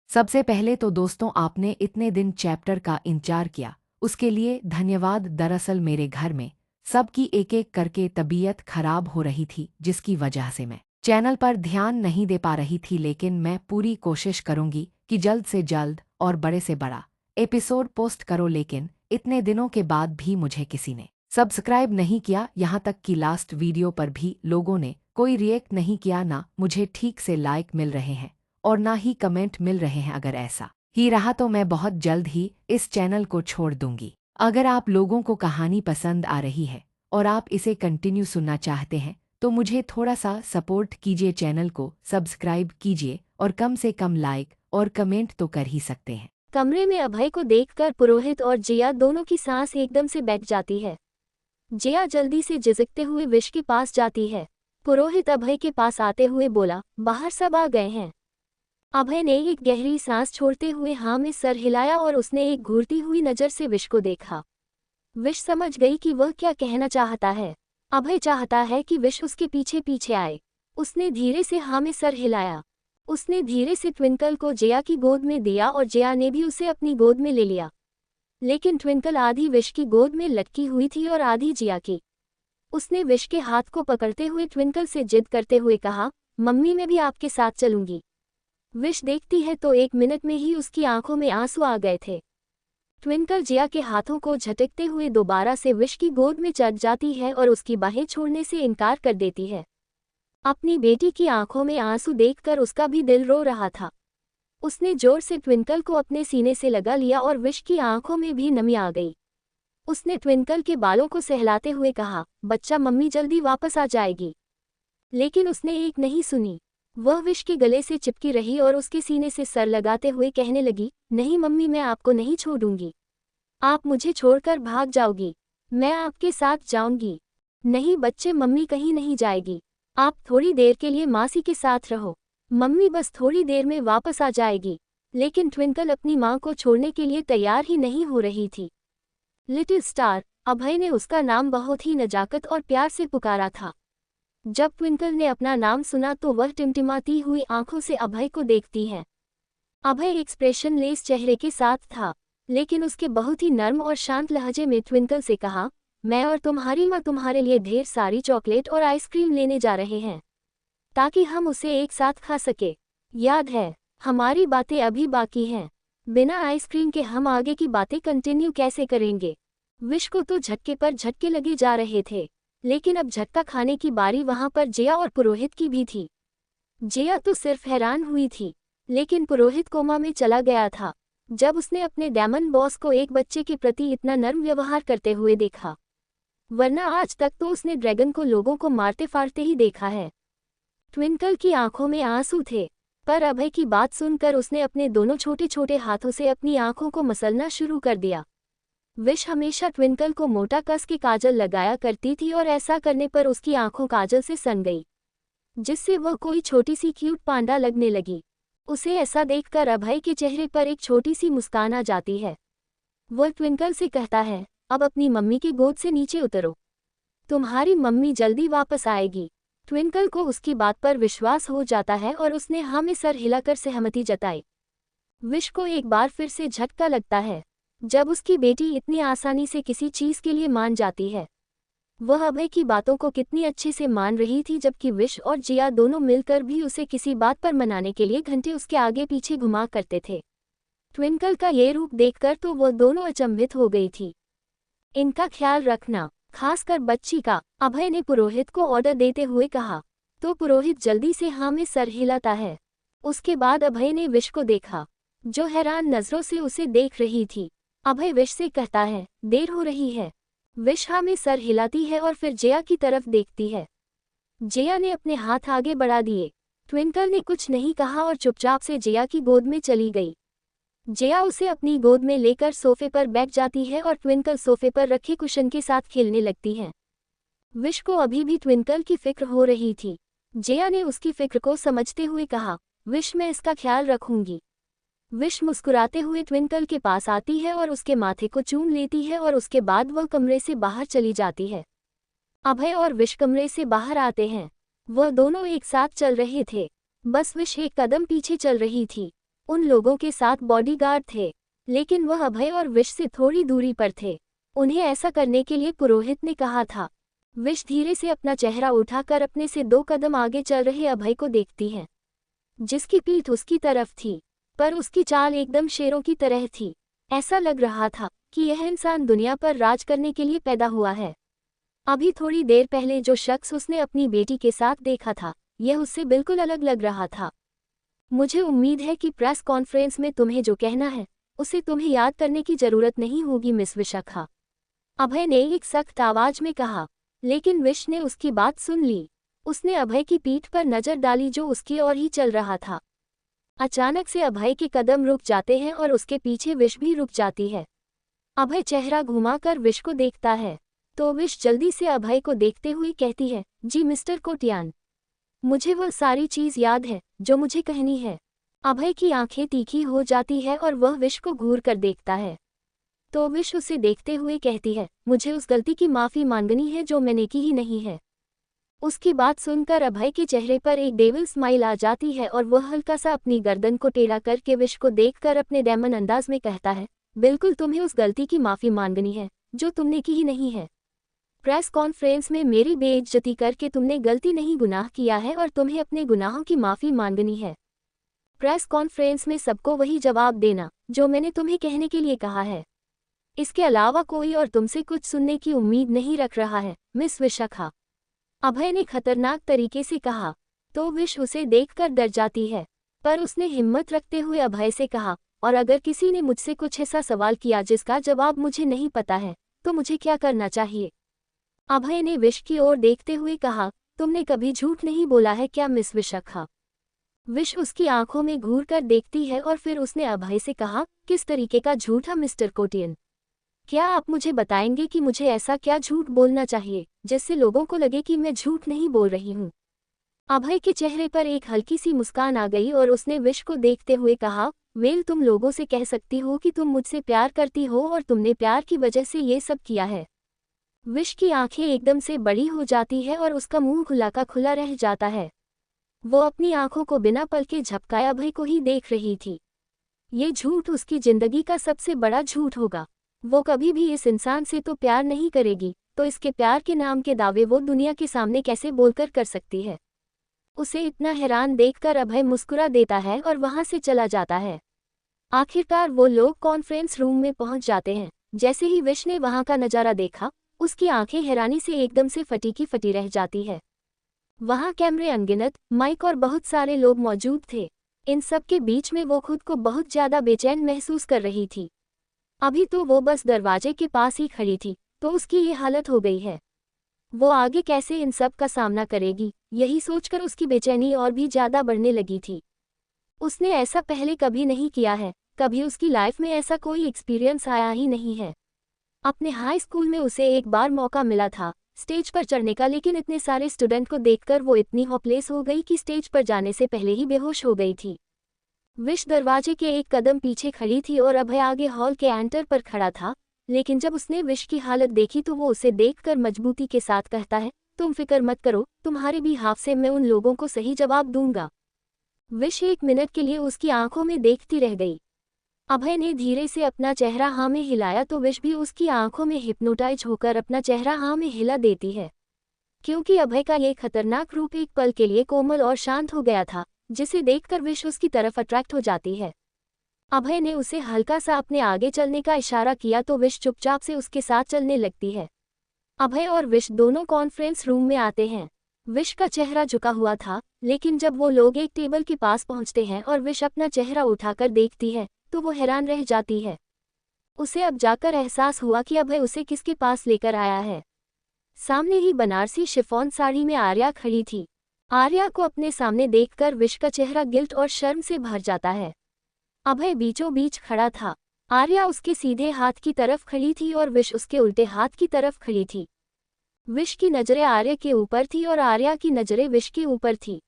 सबसे पहले तो दोस्तों आपने इतने दिन चैप्टर का इंतजार किया, उसके लिए धन्यवाद। दरअसल मेरे घर में सबकी एक एक करके तबीयत खराब हो रही थी, जिसकी वजह से मैं चैनल पर ध्यान नहीं दे पा रही थी। लेकिन मैं पूरी कोशिश करूंगी कि जल्द से जल्द और बड़े से बड़ा एपिसोड पोस्ट करो। लेकिन इतने दिनों के बाद भी मुझे किसी ने सब्सक्राइब नहीं किया, यहाँ तक कि लास्ट वीडियो पर भी लोगों ने कोई रिएक्ट नहीं किया। ना मुझे ठीक से लाइक मिल रहे हैं और ना ही कमेंट मिल रहे हैं। अगर ऐसा ही रहा तो मैं बहुत जल्द ही इस चैनल को छोड़ दूंगी। अगर आप लोगों को कहानी पसंद आ रही है और आप इसे कंटिन्यू सुनना चाहते हैं तो मुझे थोड़ा सा सपोर्ट कीजिए, चैनल को सब्सक्राइब कीजिए और कम से कम लाइक और कमेंट तो कर ही सकते हैं। कमरे में अभय को देखकर पुरोहित और जिया दोनों की सांस एकदम से बैठ जाती है। जिया जल्दी से झिझकते हुए विश के पास जाती है। पुरोहित अभय के पास आते हुए बोला, बाहर सब आ गए हैं। अभय ने एक गहरी सांस छोड़ते हुए हाँ में सर हिलाया और उसने एक घूरती हुई नजर से विश को देखा। विश समझ गई कि वह क्या कहना चाहता है। अभय चाहता है कि विश उसके पीछे पीछे आए। उसने धीरे से हाँ में सर हिलाया। उसने धीरे से ट्विंकल को जिया की गोद में दिया और जिया ने भी उसे अपनी गोद में ले लिया। लेकिन ट्विंकल आधी विश की गोद में लटकी हुई थी और आधी जिया की। उसने विश के हाथ को पकड़ते हुए ट्विंकल से जिद करते हुए कहा, मम्मी मैं भी आपके साथ चलूंगी। विश देखती है तो 1 मिनट में ही उसकी आंखों में आंसू आ गए थे। ट्विंकल जिया के हाथों को झटकते हुए दोबारा से विश की गोद में चढ़ जाती है और उसकी बाहें छोड़ने से इनकार कर देती है। अपनी बेटी की आंखों में आंसू देखकर उसका भी दिल रो रहा था। उसने जोर से ट्विंकल को अपने सीने से लगा लिया और विश की आंखों में भी नमी आ गई। उसने ट्विंकल के बालों को सहलाते हुए कहा, बच्चा मम्मी जल्दी वापस आ जाएगी। लेकिन उसने एक नहीं सुनी। वह विश के गले से चिपकी रही और उसके सीने से सर लगाते हुए कहने लगी, नहीं मम्मी मैं आपको नहीं छोड़ूंगी। आप मुझे छोड़कर भाग जाओगी। मैं आपके साथ जाऊंगी। नहीं बच्चे मम्मी कहीं नहीं जाएगी। आप थोड़ी देर के लिए मासी के साथ रहो। मम्मी बस थोड़ी देर में वापस आ जाएगी। लेकिन ट्विंकल अपनी माँ को छोड़ने के लिए तैयार ही नहीं हो रही थी। लिटिल स्टार, अभय ने उसका नाम बहुत ही नजाकत और प्यार से पुकारा था। जब ट्विंकल ने अपना नाम सुना तो वह टिमटिमाती हुई आंखों से अभय को देखती है। अभय एक्सप्रेशनलेस चेहरे के साथ था, लेकिन उसके बहुत ही नर्म और शांत लहजे में ट्विंकल से कहा, मैं और तुम्हारी माँ तुम्हारे लिए ढेर सारी चॉकलेट और आइसक्रीम लेने जा रहे हैं, ताकि हम उसे एक साथ खा सके। याद है, हमारी बातें अभी बाकी हैं। बिना आइसक्रीम के हम आगे की बातें कंटिन्यू कैसे करेंगे। विश को तो झटके पर झटके लगे जा रहे थे, लेकिन अब झटका खाने की बारी वहां पर जिया और पुरोहित की भी थी। जिया तो सिर्फ हैरान हुई थी, लेकिन पुरोहित कोमा में चला गया था जब उसने अपने डायमंड बॉस को एक बच्चे के प्रति इतना नर्म व्यवहार करते हुए देखा। वरना आज तक तो उसने ड्रैगन को लोगों को मारते फाड़ते ही देखा है। ट्विंकल की आंखों में आंसू थे, पर अभय की बात सुनकर उसने अपने दोनों छोटे छोटे हाथों से अपनी आंखों को मसलना शुरू कर दिया। विश हमेशा ट्विंकल को मोटा कस के काजल लगाया करती थी और ऐसा करने पर उसकी आंखों काजल से सन गई, जिससे वह कोई छोटी सी क्यूट पांडा लगने लगी। उसे ऐसा देखकर अभय के चेहरे पर एक छोटी सी मुस्कान आ जाती है। वह ट्विंकल से कहता है, अब अपनी मम्मी की गोद से नीचे उतरो, तुम्हारी मम्मी जल्दी वापस आएगी। ट्विंकल को उसकी बात पर विश्वास हो जाता है और उसने हाँ में सर हिलाकर सहमति जताई। विश को एक बार फिर से झटका लगता है जब उसकी बेटी इतनी आसानी से किसी चीज के लिए मान जाती है। वह अभय की बातों को कितनी अच्छे से मान रही थी, जबकि विश और जिया दोनों मिलकर भी उसे किसी बात पर मनाने के लिए घंटे उसके आगे पीछे घुमा करते थे। ट्विंकल का ये रूप देखकर तो वह दोनों अचंभित हो गई थी। इनका ख्याल रखना, खासकर बच्ची का, अभय ने पुरोहित को ऑर्डर देते हुए कहा। तो पुरोहित जल्दी से हाँ में सर हिलाता है। उसके बाद अभय ने विश को देखा, जो हैरान नजरों से उसे देख रही थी। अभय विश से कहता है, देर हो रही है। विश हाँ में सर हिलाती है और फिर जिया की तरफ देखती है। जिया ने अपने हाथ आगे बढ़ा दिए। ट्विंकल ने कुछ नहीं कहा और चुपचाप से जिया की गोद में चली गई। जिया उसे अपनी गोद में लेकर सोफे पर बैठ जाती है और ट्विंकल सोफे पर रखे कुशन के साथ खेलने लगती है। विश को अभी भी ट्विंकल की फिक्र हो रही थी। जिया ने उसकी फिक्र को समझते हुए कहा, विश मैं इसका ख्याल रखूंगी। विश मुस्कुराते हुए ट्विंकल के पास आती है और उसके माथे को चूम लेती है और उसके बाद वह कमरे से बाहर चली जाती है। अभय और विश कमरे से बाहर आते हैं। वह दोनों एक साथ चल रहे थे, बस विश एक कदम पीछे चल रही थी। उन लोगों के साथ बॉडीगार्ड थे, लेकिन वह अभय और विश से थोड़ी दूरी पर थे। उन्हें ऐसा करने के लिए पुरोहित ने कहा था। विश धीरे से अपना चेहरा उठाकर अपने से 2 कदम आगे चल रहे अभय को देखती है, जिसकी पीठ उसकी तरफ थी, पर उसकी चाल एकदम शेरों की तरह थी। ऐसा लग रहा था कि यह इंसान दुनिया पर राज करने के लिए पैदा हुआ है। अभी थोड़ी देर पहले जो शख्स उसने अपनी बेटी के साथ देखा था, यह उससे बिल्कुल अलग लग रहा था। मुझे उम्मीद है कि प्रेस कॉन्फ्रेंस में तुम्हें जो कहना है उसे तुम्हें याद करने की जरूरत नहीं होगी मिस विशाखा, अभय ने एक सख्त आवाज में कहा। लेकिन विश ने उसकी बात सुन ली। उसने अभय की पीठ पर नजर डाली जो उसकी ओर ही चल रहा था। अचानक से अभय के कदम रुक जाते हैं और उसके पीछे विश भी रुक जाती है। अभय चेहरा घुमाकर विश को देखता है, तो विश जल्दी से अभय को देखते हुए कहती है, जी मिस्टर कोटियान, मुझे वह सारी चीज याद है जो मुझे कहनी है। अभय की आंखें तीखी हो जाती है और वह विश को घूर कर देखता है, तो विश उसे देखते हुए कहती है, मुझे उस गलती की माफी मांगनी है जो मैंने की ही नहीं है। उसकी बात सुनकर अभय के चेहरे पर एक डेविल स्माइल आ जाती है और वह हल्का सा अपनी गर्दन को टेढ़ा करके विश को देखकर अपने डेमन अंदाज में कहता है, बिल्कुल तुम्हें उस गलती की माफी मांगनी है जो तुमने की ही नहीं है। प्रेस कॉन्फ्रेंस में मेरी बेइज्जती करके तुमने गलती नहीं गुनाह किया है और तुम्हें अपने गुनाहों की माफी मांगनी है। प्रेस कॉन्फ्रेंस में सबको वही जवाब देना जो मैंने तुम्हें कहने के लिए कहा है। इसके अलावा कोई और तुमसे कुछ सुनने की उम्मीद नहीं रख रहा है मिस विशाखा, अभय ने खतरनाक तरीके से कहा। तो विश उसे देखकर डर जाती है, पर उसने हिम्मत रखते हुए अभय से कहा, और अगर किसी ने मुझसे कुछ ऐसा सवाल किया जिसका जवाब मुझे नहीं पता है तो मुझे क्या करना चाहिए। अभय ने विश की ओर देखते हुए कहा, तुमने कभी झूठ नहीं बोला है क्या मिस विशाखा। विश उसकी आंखों में घूर कर देखती है और फिर उसने अभय से कहा, किस तरीके का झूठा मिस्टर कोटियन, क्या आप मुझे बताएंगे कि मुझे ऐसा क्या झूठ बोलना चाहिए जिससे लोगों को लगे कि मैं झूठ नहीं बोल रही हूँ। अभय के चेहरे पर एक हल्की सी मुस्कान आ गई और उसने विश को देखते हुए कहा, वेल तुम लोगों से कह सकती हो कि तुम मुझसे प्यार करती हो और तुमने प्यार की वजह से ये सब किया है। विश की आंखें एकदम से बड़ी हो जाती है और उसका मुंह खुला का खुला रह जाता है। वो अपनी आंखों को बिना पल के झपकाए अभय को ही देख रही थी। ये झूठ उसकी जिंदगी का सबसे बड़ा झूठ होगा। वो कभी भी इस इंसान से तो प्यार नहीं करेगी, तो इसके प्यार के नाम के दावे वो दुनिया के सामने कैसे बोलकर कर सकती है। उसे इतना हैरान देखकर अभय मुस्कुरा देता है और वहां से चला जाता है। आखिरकार वो लोग कॉन्फ्रेंस रूम में पहुंच जाते हैं। जैसे ही विश ने वहां का नजारा देखा, उसकी आंखें हैरानी से एकदम से फटी की फटी रह जाती है। वहां कैमरे अनगिनत, माइक और बहुत सारे लोग मौजूद थे। इन सब के बीच में वो खुद को बहुत ज्यादा बेचैन महसूस कर रही थी। अभी तो वो बस दरवाजे के पास ही खड़ी थी, तो उसकी ये हालत हो गई है। वो आगे कैसे इन सब का सामना करेगी, यही सोचकर उसकी बेचैनी और भी ज्यादा बढ़ने लगी थी। उसने ऐसा पहले कभी नहीं किया है, कभी उसकी लाइफ में ऐसा कोई एक्सपीरियंस आया ही नहीं है। अपने हाई स्कूल में उसे एक बार मौका मिला था स्टेज पर चढ़ने का, लेकिन इतने सारे स्टूडेंट को देखकर वो इतनी होपलेस हो गई कि स्टेज पर जाने से पहले ही बेहोश हो गई थी। विश दरवाजे के एक कदम पीछे खड़ी थी और अभय आगे हॉल के एंटर पर खड़ा था, लेकिन जब उसने विश की हालत देखी तो वो उसे देखकर मजबूती के साथ कहता है, तुम फिक्र मत करो, तुम्हारे भी हाफ से मैं उन लोगों को सही जवाब दूंगा। विश 1 मिनट के लिए उसकी आंखों में देखती रह गई। अभय ने धीरे से अपना चेहरा हाँ में हिलाया तो विश भी उसकी आंखों में हिप्नोटाइज होकर अपना चेहरा हाँ में हिला देती है, क्योंकि अभय का ये खतरनाक रूप एक पल के लिए कोमल और शांत हो गया था, जिसे देखकर विश उसकी तरफ अट्रैक्ट हो जाती है। अभय ने उसे हल्का सा अपने आगे चलने का इशारा किया तो विश चुपचाप से उसके साथ चलने लगती है। अभय और विश दोनों कॉन्फ्रेंस रूम में आते हैं। विश का चेहरा झुका हुआ था, लेकिन जब वो लोग एक टेबल के पास पहुंचते हैं और विश अपना चेहरा उठाकर देखती है तो वो हैरान रह जाती है। उसे अब जाकर एहसास हुआ कि अभय उसे किसके पास लेकर आया है। सामने ही बनारसी शिफॉन साड़ी में आर्या खड़ी थी। आर्या को अपने सामने देखकर विश का चेहरा गिल्ट और शर्म से भर जाता है। अभय बीचों बीच खड़ा था। आर्या उसके सीधे हाथ की तरफ खड़ी थी और विश उसके उल्टे हाथ की तरफ खड़ी थी। विश की नजरें आर्या के ऊपर थी और आर्या की नजरें विश के ऊपर थी।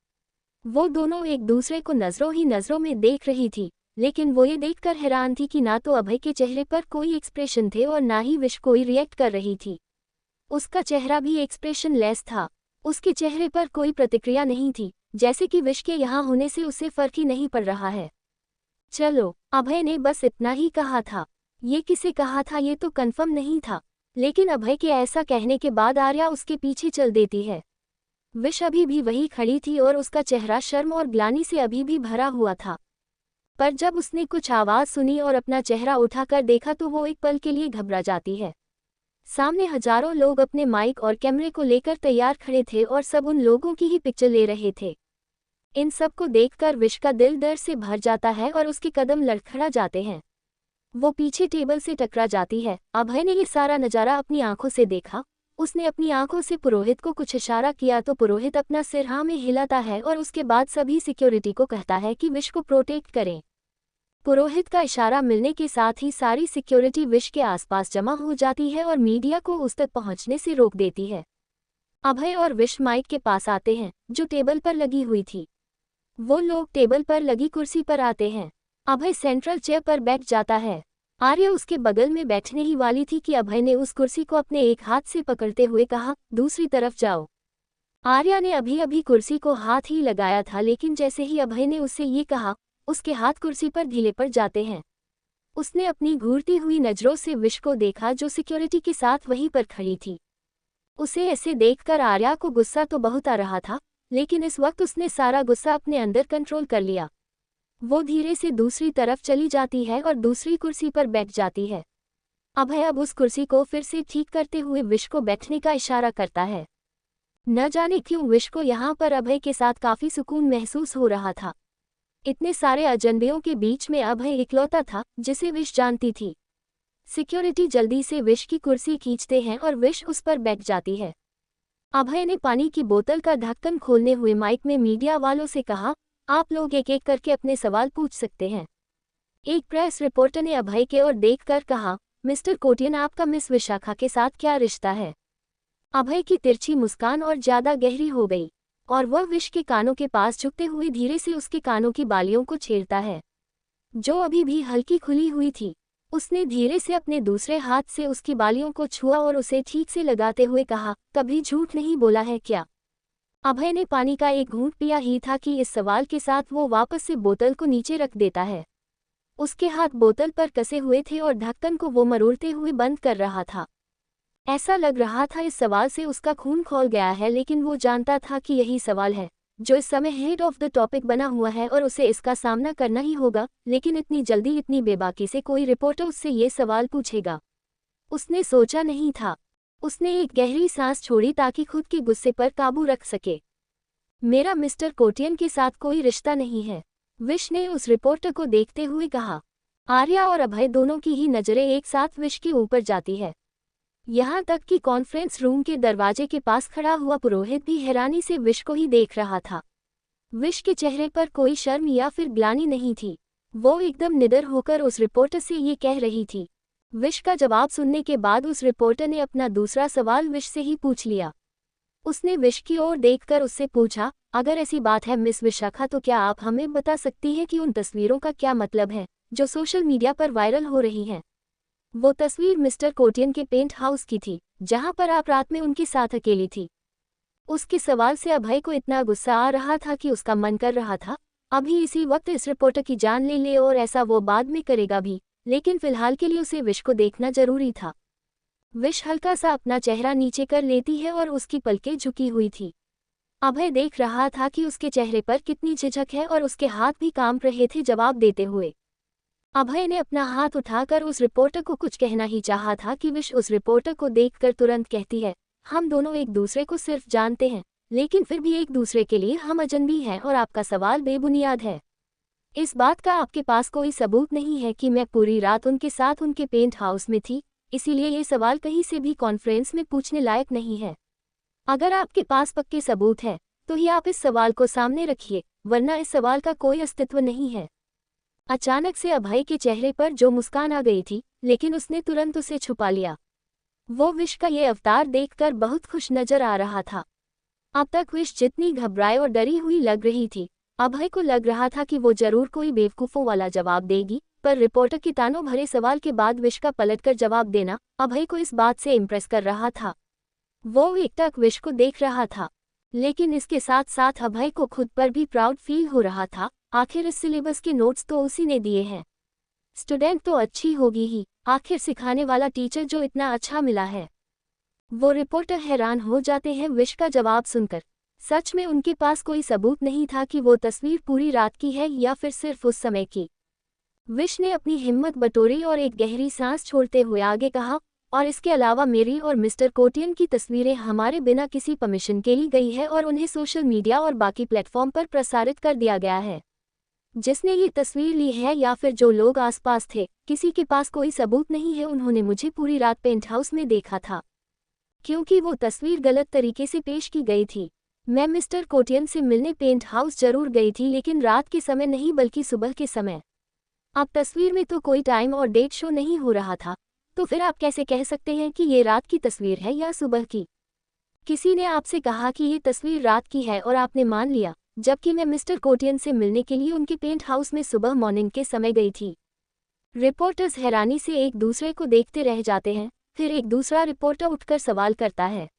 वो दोनों एक दूसरे को नजरों ही नजरों में देख रही थी, लेकिन वो ये देखकर हैरान थी कि ना तो अभय के चेहरे पर कोई एक्सप्रेशन थे और ना ही विश कोई रिएक्ट कर रही थी। उसका चेहरा भी एक्सप्रेशन लेस था। उसके चेहरे पर कोई प्रतिक्रिया नहीं थी, जैसे कि विश के यहाँ होने से उसे फर्क ही नहीं पड़ रहा है। चलो, अभय ने बस इतना ही कहा था। ये किसे कहा था ये तो कंफर्म नहीं था, लेकिन अभय के ऐसा कहने के बाद आर्या उसके पीछे चल देती है। विश अभी भी वही खड़ी थी और उसका चेहरा शर्म और ग्लानि से अभी भी भरा हुआ था। पर जब उसने कुछ आवाज़ सुनी और अपना चेहरा उठाकर देखा तो वो एक पल के लिए घबरा जाती है। सामने हजारों लोग अपने माइक और कैमरे को लेकर तैयार खड़े थे और सब उन लोगों की ही पिक्चर ले रहे थे। इन सब को देखकर विश का दिल दर्द से भर जाता है और उसके कदम लड़खड़ा जाते हैं। वो पीछे टेबल से टकरा जाती है। अभय ने ये सारा नज़ारा अपनी आंखों से देखा। उसने अपनी आंखों से पुरोहित को कुछ इशारा किया तो पुरोहित अपना सिर हाँ में हिलाता है और उसके बाद सभी सिक्योरिटी को कहता है कि विश को प्रोटेक्ट करें। पुरोहित का इशारा मिलने के साथ ही सारी सिक्योरिटी विश के आसपास जमा हो जाती है और मीडिया को उस तक पहुंचने से रोक देती है। अभय और विश माइक के पास आते हैं जो टेबल पर लगी हुई थी। वो लोग टेबल पर लगी कुर्सी पर आते हैं। अभय सेंट्रल चेयर पर बैठ जाता है। आर्या उसके बगल में बैठने ही वाली थी कि अभय ने उस कुर्सी को अपने एक हाथ से पकड़ते हुए कहा, दूसरी तरफ जाओ। आर्या ने अभी अभी कुर्सी को हाथ ही लगाया था, लेकिन जैसे ही अभय ने उससे ये कहा, उसके हाथ कुर्सी पर ढीले पड़ जाते हैं। उसने अपनी घूरती हुई नजरों से विश को देखा जो सिक्योरिटी के साथ वहीं पर खड़ी थी। उसे ऐसे देखकर आर्या को गुस्सा तो बहुत आ रहा था, लेकिन इस वक्त उसने सारा गुस्सा अपने अंदर कंट्रोल कर लिया। वो धीरे से दूसरी तरफ चली जाती है और दूसरी कुर्सी पर बैठ जाती है। अभय अब उस कुर्सी को फिर से ठीक करते हुए विश को बैठने का इशारा करता है। न जाने क्यों विश को यहाँ पर अभय के साथ काफी सुकून महसूस हो रहा था। इतने सारे अजनबियों के बीच में अभय इकलौता था जिसे विश जानती थी। सिक्योरिटी जल्दी से विश की कुर्सी खींचते हैं और विश उस पर बैठ जाती है। अभय ने पानी की बोतल का ढक्कन खोलने हुए माइक में मीडिया वालों से कहा, आप लोग एक एक करके अपने सवाल पूछ सकते हैं। एक प्रेस रिपोर्टर ने अभय के ओर देखकर कहा, मिस्टर कोटियन, आपका मिस विशाखा के साथ क्या रिश्ता है? अभय की तिरछी मुस्कान और ज्यादा गहरी हो गई और वह विश के कानों के पास झुकते हुए धीरे से उसके कानों की बालियों को छेड़ता है, जो अभी भी हल्की खुली हुई थी। उसने धीरे से अपने दूसरे हाथ से उसकी बालियों को छुआ और उसे ठीक से लगाते हुए कहा, कभी झूठ नहीं बोला है क्या? अभय ने पानी का एक घूंट पिया ही था कि इस सवाल के साथ वो वापस से बोतल को नीचे रख देता है। उसके हाथ बोतल पर कसे हुए थे और ढक्कन को वो मरोड़ते हुए बंद कर रहा था। ऐसा लग रहा था इस सवाल से उसका खून खौल गया है, लेकिन वो जानता था कि यही सवाल है जो इस समय हेड ऑफ द टॉपिक बना हुआ है और उसे इसका सामना करना ही होगा। लेकिन इतनी जल्दी, इतनी बेबाकी से कोई रिपोर्टर उससे ये सवाल पूछेगा, उसने सोचा नहीं था। उसने एक गहरी सांस छोड़ी ताकि खुद के गुस्से पर काबू रख सके। मेरा मिस्टर कोटियन के साथ कोई रिश्ता नहीं है, विश ने उस रिपोर्टर को देखते हुए कहा। आर्या और अभय दोनों की ही नजरें एक साथ विश के ऊपर जाती है। यहाँ तक कि कॉन्फ्रेंस रूम के दरवाजे के पास खड़ा हुआ पुरोहित भी हैरानी से विश को ही देख रहा था। विश के चेहरे पर कोई शर्म या फिर ग्लानि नहीं थी। वो एकदम निडर होकर उस रिपोर्टर से ये कह रही थी। विश का जवाब सुनने के बाद उस रिपोर्टर ने अपना दूसरा सवाल विश से ही पूछ लिया। उसने विश की ओर देखकर उससे पूछा, अगर ऐसी बात है मिस विशाखा, तो क्या आप हमें बता सकती हैं कि उन तस्वीरों का क्या मतलब है जो सोशल मीडिया पर वायरल हो रही हैं? वो तस्वीर मिस्टर कोटियन के पेंट हाउस की थी, जहां पर आप रात में उनके साथ अकेली थी। उसके सवाल से अभय को इतना गुस्सा आ रहा था कि उसका मन कर रहा था अभी इसी वक्त इस रिपोर्टर की जान ले ले, और ऐसा वो बाद में करेगा भी, लेकिन फिलहाल के लिए उसे विश को देखना जरूरी था। विश हल्का सा अपना चेहरा नीचे कर लेती है और उसकी पलकें झुकी हुई थी। अभय देख रहा था कि उसके चेहरे पर कितनी झिझक है और उसके हाथ भी कांप रहे थे जवाब देते हुए। अभय ने अपना हाथ उठाकर उस रिपोर्टर को कुछ कहना ही चाहा था कि विश उस रिपोर्टर को देखकर तुरंत कहती है, हम दोनों एक दूसरे को सिर्फ जानते हैं, लेकिन फिर भी एक दूसरे के लिए हम अजनबी हैं और आपका सवाल बेबुनियाद है। इस बात का आपके पास कोई सबूत नहीं है कि मैं पूरी रात उनके साथ उनके पेंट हाउस में थी, इसीलिए ये सवाल कहीं से भी कॉन्फ्रेंस में पूछने लायक नहीं है। अगर आपके पास पक्के सबूत है तो ही आप इस सवाल को सामने रखिए, वरना इस सवाल का कोई अस्तित्व नहीं है। अचानक से अभय के चेहरे पर जो मुस्कान आ गई थी, लेकिन उसने तुरंत उसे छुपा लिया। वो विश का ये अवतार देखकर बहुत खुश नजर आ रहा था। अब तक विश जितनी घबराई और डरी हुई लग रही थी, अभय को लग रहा था कि वो जरूर कोई बेवकूफ़ों वाला जवाब देगी, पर रिपोर्टर के तानों भरे सवाल के बाद विश का पलटकर जवाब देना अभय को इस बात से इम्प्रेस कर रहा था। वो एकटक विश को देख रहा था, लेकिन इसके साथ साथ अभय को खुद पर भी प्राउड फील हो रहा था आखिर इस सिलेबस के नोट्स तो उसी ने दिए हैं। स्टूडेंट तो अच्छी होगी ही, आखिर सिखाने वाला टीचर जो इतना अच्छा मिला है। वो रिपोर्टर हैरान हो जाते हैं विश का जवाब सुनकर। सच में उनके पास कोई सबूत नहीं था कि वो तस्वीर पूरी रात की है या फिर सिर्फ उस समय की। विश ने अपनी हिम्मत बटोरी और एक गहरी सांस छोड़ते हुए आगे कहा, और इसके अलावा मेरी और मिस्टर कोटियन की तस्वीरें हमारे बिना किसी परमिशन के ली गई है और उन्हें सोशल मीडिया और बाकी प्लेटफॉर्म पर प्रसारित कर दिया गया है। जिसने ये तस्वीर ली है या फिर जो लोग आसपास थे, किसी के पास कोई सबूत नहीं है। उन्होंने मुझे पूरी रात पेंट हाउस में देखा था, क्योंकि वो तस्वीर गलत तरीके से पेश की गई थी। मैं मिस्टर कोटियन से मिलने पेंट हाउस जरूर गई थी, लेकिन रात के समय नहीं बल्कि सुबह के समय। अब तस्वीर में तो कोई टाइम और डेट शो नहीं हो रहा था, तो फिर आप कैसे कह सकते हैं कि ये रात की तस्वीर है या सुबह की? किसी ने आपसे कहा कि ये तस्वीर रात की है और आपने मान लिया, जबकि मैं मिस्टर कोटियन से मिलने के लिए उनके पेंट हाउस में सुबह मॉर्निंग के समय गई थी। रिपोर्टर्स हैरानी से एक दूसरे को देखते रह जाते हैं। फिर एक दूसरा रिपोर्टर उठकर सवाल करता है,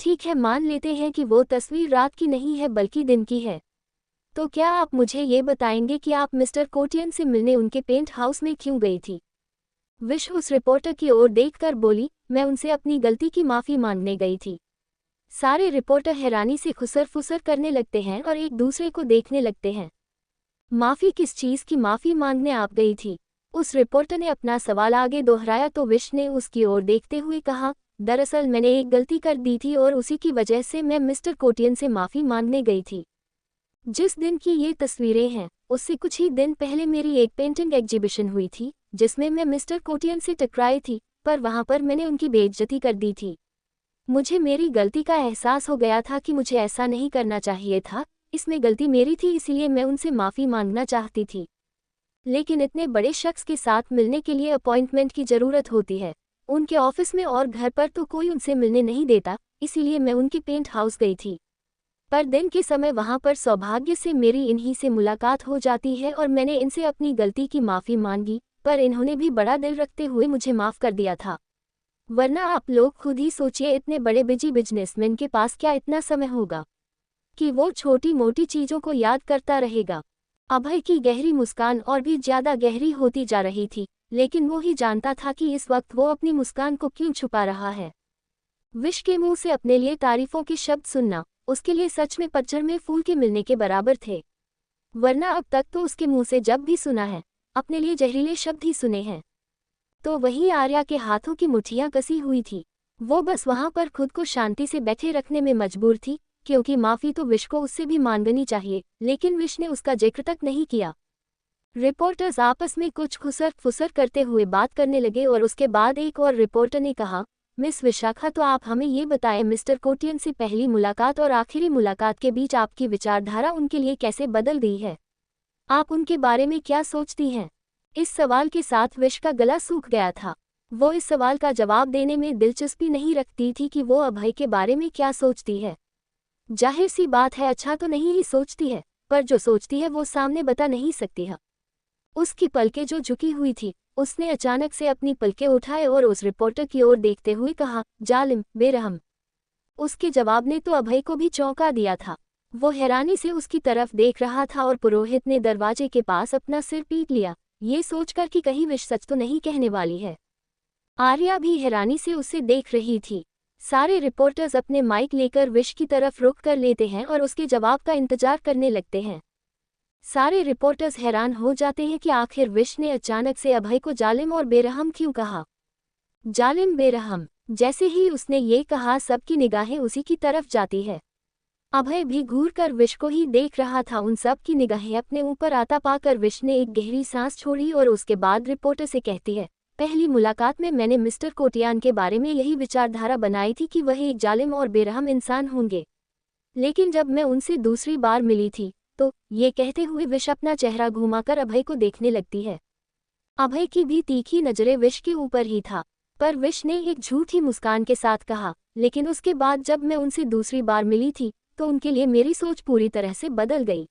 ठीक है, मान लेते हैं कि वो तस्वीर रात की नहीं है बल्कि दिन की है। तो क्या आप मुझे ये बताएंगे कि आप मिस्टर कोटियन से मिलने उनके पेंट हाउस में क्यों गई थी? विश उस रिपोर्टर की ओर देखकर बोली, मैं उनसे अपनी गलती की माफ़ी मांगने गई थी। सारे रिपोर्टर हैरानी से खुसर-फुसर करने लगते हैं और एक दूसरे को देखने लगते हैं। माफ़ी? किस चीज़ की माफ़ी मांगने आप गई थी? उस रिपोर्टर ने अपना सवाल आगे दोहराया तो विश ने उसकी ओर देखते हुए कहा, दरअसल मैंने एक गलती कर दी थी और उसी की वजह से मैं मिस्टर कोटियन से माफ़ी मांगने गई थी। जिस दिन की ये तस्वीरें हैं, उससे कुछ ही दिन पहले मेरी एक पेंटिंग एग्जीबिशन हुई थी, जिसमें मैं मिस्टर कोटियन से टकराई थी, पर वहाँ पर मैंने उनकी बेइज्जती कर दी थी। मुझे मेरी गलती का एहसास हो गया था कि मुझे ऐसा नहीं करना चाहिए था, इसमें गलती मेरी थी, इसलिए मैं उनसे माफ़ी मांगना चाहती थी। लेकिन इतने बड़े शख्स के साथ मिलने के लिए अपॉइंटमेंट की ज़रूरत होती है। उनके ऑफिस में और घर पर तो कोई उनसे मिलने नहीं देता, इसीलिए मैं उनके पेंट हाउस गई थी। पर दिन के समय वहाँ पर सौभाग्य से मेरी इन्हीं से मुलाकात हो जाती है और मैंने इनसे अपनी गलती की माफ़ी मांगी, पर इन्होंने भी बड़ा दिल रखते हुए मुझे माफ़ कर दिया था। वरना आप लोग खुद ही सोचिए, इतने बड़े बिजी बिजनेसमैन के पास क्या इतना समय होगा कि वो छोटी मोटी चीज़ों को याद करता रहेगा। अभय की गहरी मुस्कान और भी ज़्यादा गहरी होती जा रही थी, लेकिन वो ही जानता था कि इस वक्त वो अपनी मुस्कान को क्यों छुपा रहा है। विश के मुंह से अपने लिए तारीफों के शब्द सुनना उसके लिए सच में पतझड़ में फूल के मिलने के बराबर थे। वरना अब तक तो उसके मुंह से जब भी सुना है, अपने लिए जहरीले शब्द ही सुने हैं। तो वही आर्या के हाथों की मुट्ठियां कसी हुई थी। वो बस वहां पर खुद को शांति से बैठे रखने में मजबूर थी, क्योंकि माफ़ी तो विश को उससे भी मांगनी चाहिए, लेकिन विश ने उसका जिक्र तक नहीं किया। रिपोर्टर्स आपस में कुछ खुसर-फुसर करते हुए बात करने लगे और उसके बाद एक और रिपोर्टर ने कहा, मिस विशाखा, तो आप हमें ये बताएं, मिस्टर कोटियन से पहली मुलाकात और आखिरी मुलाकात के बीच आपकी विचारधारा उनके लिए कैसे बदल गई है? आप उनके बारे में क्या सोचती हैं? इस सवाल के साथ विश का गला सूख गया था। वो इस सवाल का जवाब देने में दिलचस्पी नहीं रखती थी कि वो अभय के बारे में क्या सोचती है। जाहिर सी बात है, अच्छा तो नहीं ही सोचती है, पर जो सोचती है वो सामने बता नहीं सकती है। उसकी पलकें जो झुकी हुई थी, उसने अचानक से अपनी पलकें उठाए और उस रिपोर्टर की ओर देखते हुए कहा, जालिम, बेरहम। उसके जवाब ने तो अभय को भी चौंका दिया था। वो हैरानी से उसकी तरफ देख रहा था और पुरोहित ने दरवाजे के पास अपना सिर पीट लिया, ये सोचकर कि कहीं विश सच तो नहीं कहने वाली है। आर्या भी हैरानी से उसे देख रही थी। सारे रिपोर्टर्स अपने माइक लेकर विश की तरफ रुख कर लेते हैं और उसके जवाब का इंतजार करने लगते हैं। सारे रिपोर्टर्स हैरान हो जाते हैं कि आखिर विश ने अचानक से अभय को जालिम और बेरहम क्यों कहा। जालिम, बेरहम, जैसे ही उसने ये कहा सबकी निगाहें उसी की तरफ जाती है। अभय भी घूर कर विश को ही देख रहा था। उन सब की निगाहें अपने ऊपर आता पाकर विश ने एक गहरी सांस छोड़ी और उसके बाद रिपोर्टर से कहती है, पहली मुलाकात में मैंने मिस्टर कोटियान के बारे में यही विचारधारा बनाई थी कि वह एक जालिम और बेरहम इंसान होंगे। लेकिन जब मैं उनसे दूसरी बार मिली थी, तो ये कहते हुए विश अपना चेहरा घुमाकर अभय को देखने लगती है। अभय की भी तीखी नजरें विश के ऊपर ही था, पर विश ने एक झूठी मुस्कान के साथ कहा, लेकिन उसके बाद जब मैं उनसे दूसरी बार मिली थी, तो उनके लिए मेरी सोच पूरी तरह से बदल गई।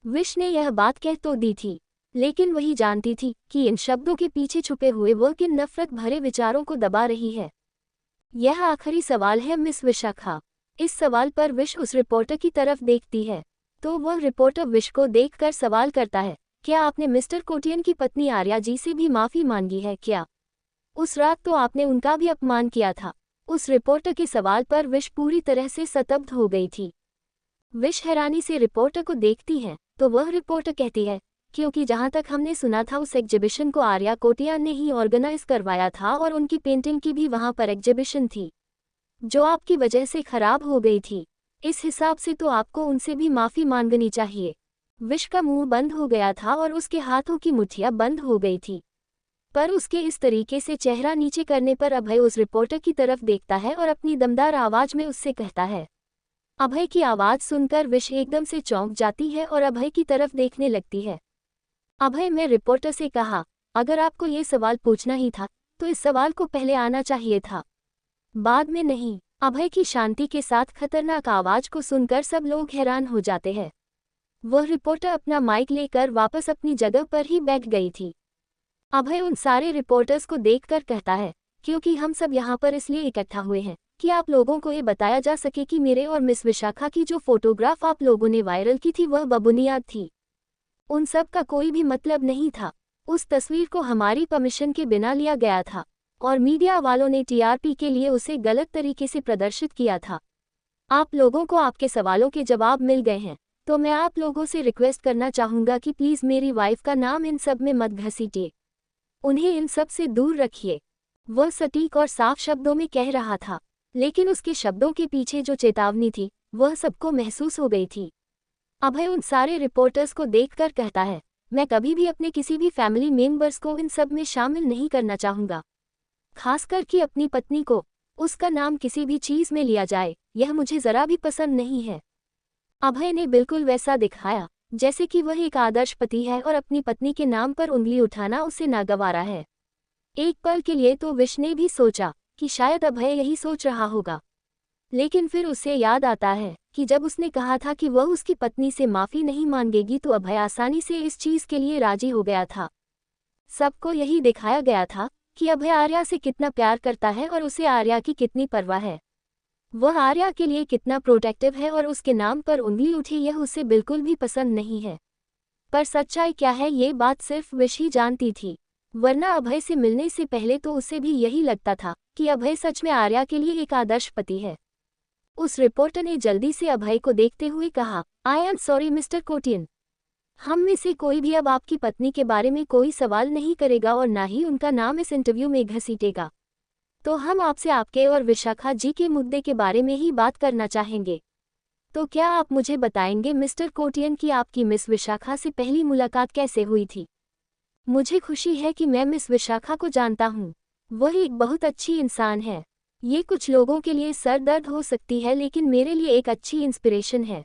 विश ने यह बात कह तो दी थी, लेकिन वही जानती थी कि इन शब्दों के पीछे छुपे हुए वो किन नफरत भरे विचारों को दबा रही है। यह आखिरी सवाल है मिस विशाखा। इस सवाल पर विश उस रिपोर्टर की तरफ देखती है। तो वह रिपोर्टर विश को देखकर सवाल करता है, क्या आपने मिस्टर कोटियन की पत्नी आर्या जी से भी माफी मांगी है क्या? उस रात तो आपने उनका भी अपमान किया था। उस रिपोर्टर के सवाल पर विश पूरी तरह से स्तब्ध हो गई थी। विश हैरानी से रिपोर्टर को देखती है तो वह रिपोर्टर कहती है, क्योंकि जहां तक हमने सुना था उस एग्जीबिशन को आर्या कोटियान ने ही ऑर्गेनाइज करवाया था और उनकी पेंटिंग की भी वहां पर एग्जीबिशन थी, जो आपकी वजह से खराब हो गई थी। इस हिसाब से तो आपको उनसे भी माफी मांगनी चाहिए। विश का मुंह बंद हो गया था और उसके हाथों की मुट्ठियां बंद हो गई थी। पर उसके इस तरीके से चेहरा नीचे करने पर अभय उस रिपोर्टर की तरफ देखता है और अपनी दमदार आवाज में उससे कहता है। अभय की आवाज सुनकर विश एकदम से चौंक जाती है और अभय की तरफ देखने लगती है। अभय ने रिपोर्टर से कहा, अगर आपको ये सवाल पूछना ही था तो इस सवाल को पहले आना चाहिए था, बाद में नहीं। अभय की शांति के साथ खतरनाक आवाज को सुनकर सब लोग हैरान हो जाते हैं। वह रिपोर्टर अपना माइक लेकर वापस अपनी जगह पर ही बैठ गई थी। अभय उन सारे रिपोर्टर्स को देखकर कहता है, क्योंकि हम सब यहाँ पर इसलिए इकट्ठा हुए हैं कि आप लोगों को ये बताया जा सके कि मेरे और मिस विशाखा की जो फोटोग्राफ आप लोगों ने वायरल की थी वह बबुनियाद थी। उन सब का कोई भी मतलब नहीं था। उस तस्वीर को हमारी परमिशन के बिना लिया गया था और मीडिया वालों ने टीआरपी के लिए उसे गलत तरीके से प्रदर्शित किया था। आप लोगों को आपके सवालों के जवाब मिल गए हैं, तो मैं आप लोगों से रिक्वेस्ट करना चाहूँगा कि प्लीज़ मेरी वाइफ का नाम इन सब में मत घसीटिए, उन्हें इन सब से दूर रखिए। वह सटीक और साफ शब्दों में कह रहा था, लेकिन उसके शब्दों के पीछे जो चेतावनी थी वह सबको महसूस हो गई थी। अभय उन सारे रिपोर्टर्स को देखकर कहता है, मैं कभी भी अपने किसी भी फैमिली मेंबर्स को इन सब में शामिल नहीं करना चाहूँगा, खासकर कि अपनी पत्नी को उसका नाम किसी भी चीज़ में लिया जाए, यह मुझे ज़रा भी पसंद नहीं है। अभय ने बिल्कुल वैसा दिखाया जैसे कि वह एक आदर्श पति है और अपनी पत्नी के नाम पर उंगली उठाना उसे नागवारा है। एक पल के लिए तो विश ने भी सोचा कि शायद अभय यही सोच रहा होगा, लेकिन फिर उसे याद आता है कि जब उसने कहा था कि वह उसकी पत्नी से माफ़ी नहीं मांगेगी तो अभय आसानी से इस चीज़ के लिए राजी हो गया था। सबको यही दिखाया गया था कि अभय आर्या से कितना प्यार करता है और उसे आर्या की कितनी परवाह है। वह आर्या के लिए कितना प्रोटेक्टिव है और उसके नाम पर उंगली उठी यह उसे बिल्कुल भी पसंद नहीं है। पर सच्चाई क्या है ये बात सिर्फ विश ही जानती थी, वरना अभय से मिलने से पहले तो उसे भी यही लगता था कि अभय सच में आर्या के लिए एक आदर्श पति है। उस रिपोर्टर ने जल्दी से अभय को देखते हुए कहा, I am sorry mister Kotian, हम में से कोई भी अब आपकी पत्नी के बारे में कोई सवाल नहीं करेगा और ना ही उनका नाम इस इंटरव्यू में घसीटेगा। तो हम आपसे आपके और विशाखा जी के मुद्दे के बारे में ही बात करना चाहेंगे। तो क्या आप मुझे बताएंगे मिस्टर कोटियन कि आपकी मिस विशाखा से पहली मुलाकात कैसे हुई थी? मुझे खुशी है कि मैं मिस विशाखा को जानता हूँ। वह एक बहुत अच्छी इंसान है। ये कुछ लोगों के लिए सर दर्द हो सकती है लेकिन मेरे लिए एक अच्छी इंस्पिरेशन है।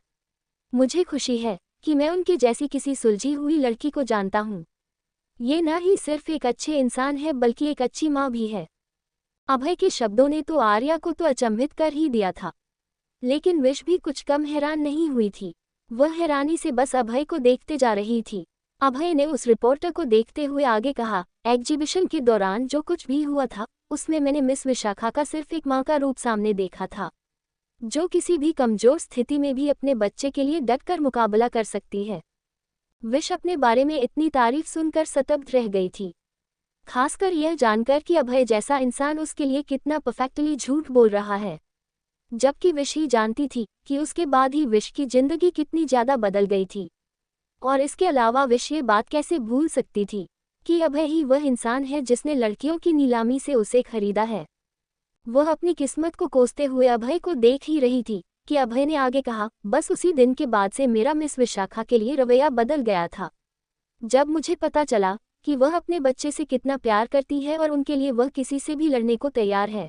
मुझे खुशी है कि मैं उनके जैसी किसी सुलझी हुई लड़की को जानता हूँ। ये न ही सिर्फ एक अच्छे इंसान है बल्कि एक अच्छी माँ भी है। अभय के शब्दों ने तो आर्या को तो अचंभित कर ही दिया था, लेकिन विश भी कुछ कम हैरान नहीं हुई थी। वह हैरानी से बस अभय को देखते जा रही थी। अभय ने उस रिपोर्टर को देखते हुए आगे कहा, एग्जीबिशन के दौरान जो कुछ भी हुआ था उसमें मैंने मिस विशाखा का सिर्फ एक माँ का रूप सामने देखा था, जो किसी भी कमजोर स्थिति में भी अपने बच्चे के लिए डटकर मुकाबला कर सकती है। विश अपने बारे में इतनी तारीफ सुनकर स्तब्ध रह गई थी, खासकर यह जानकर कि अभय जैसा इंसान उसके लिए कितना परफेक्टली झूठ बोल रहा है, जबकि विश ही जानती थी कि उसके बाद ही विश की जिंदगी कितनी ज्यादा बदल गई थी। और इसके अलावा विश ये बात कैसे भूल सकती थी कि अभय ही वह इंसान है जिसने लड़कियों की नीलामी से उसे खरीदा है। वह अपनी किस्मत को कोसते हुए अभय को देख ही रही थी कि अभय ने आगे कहा, बस उसी दिन के बाद से मेरा मिस विशाखा के लिए रवैया बदल गया था। जब मुझे पता चला कि वह अपने बच्चे से कितना प्यार करती है और उनके लिए वह किसी से भी लड़ने को तैयार है।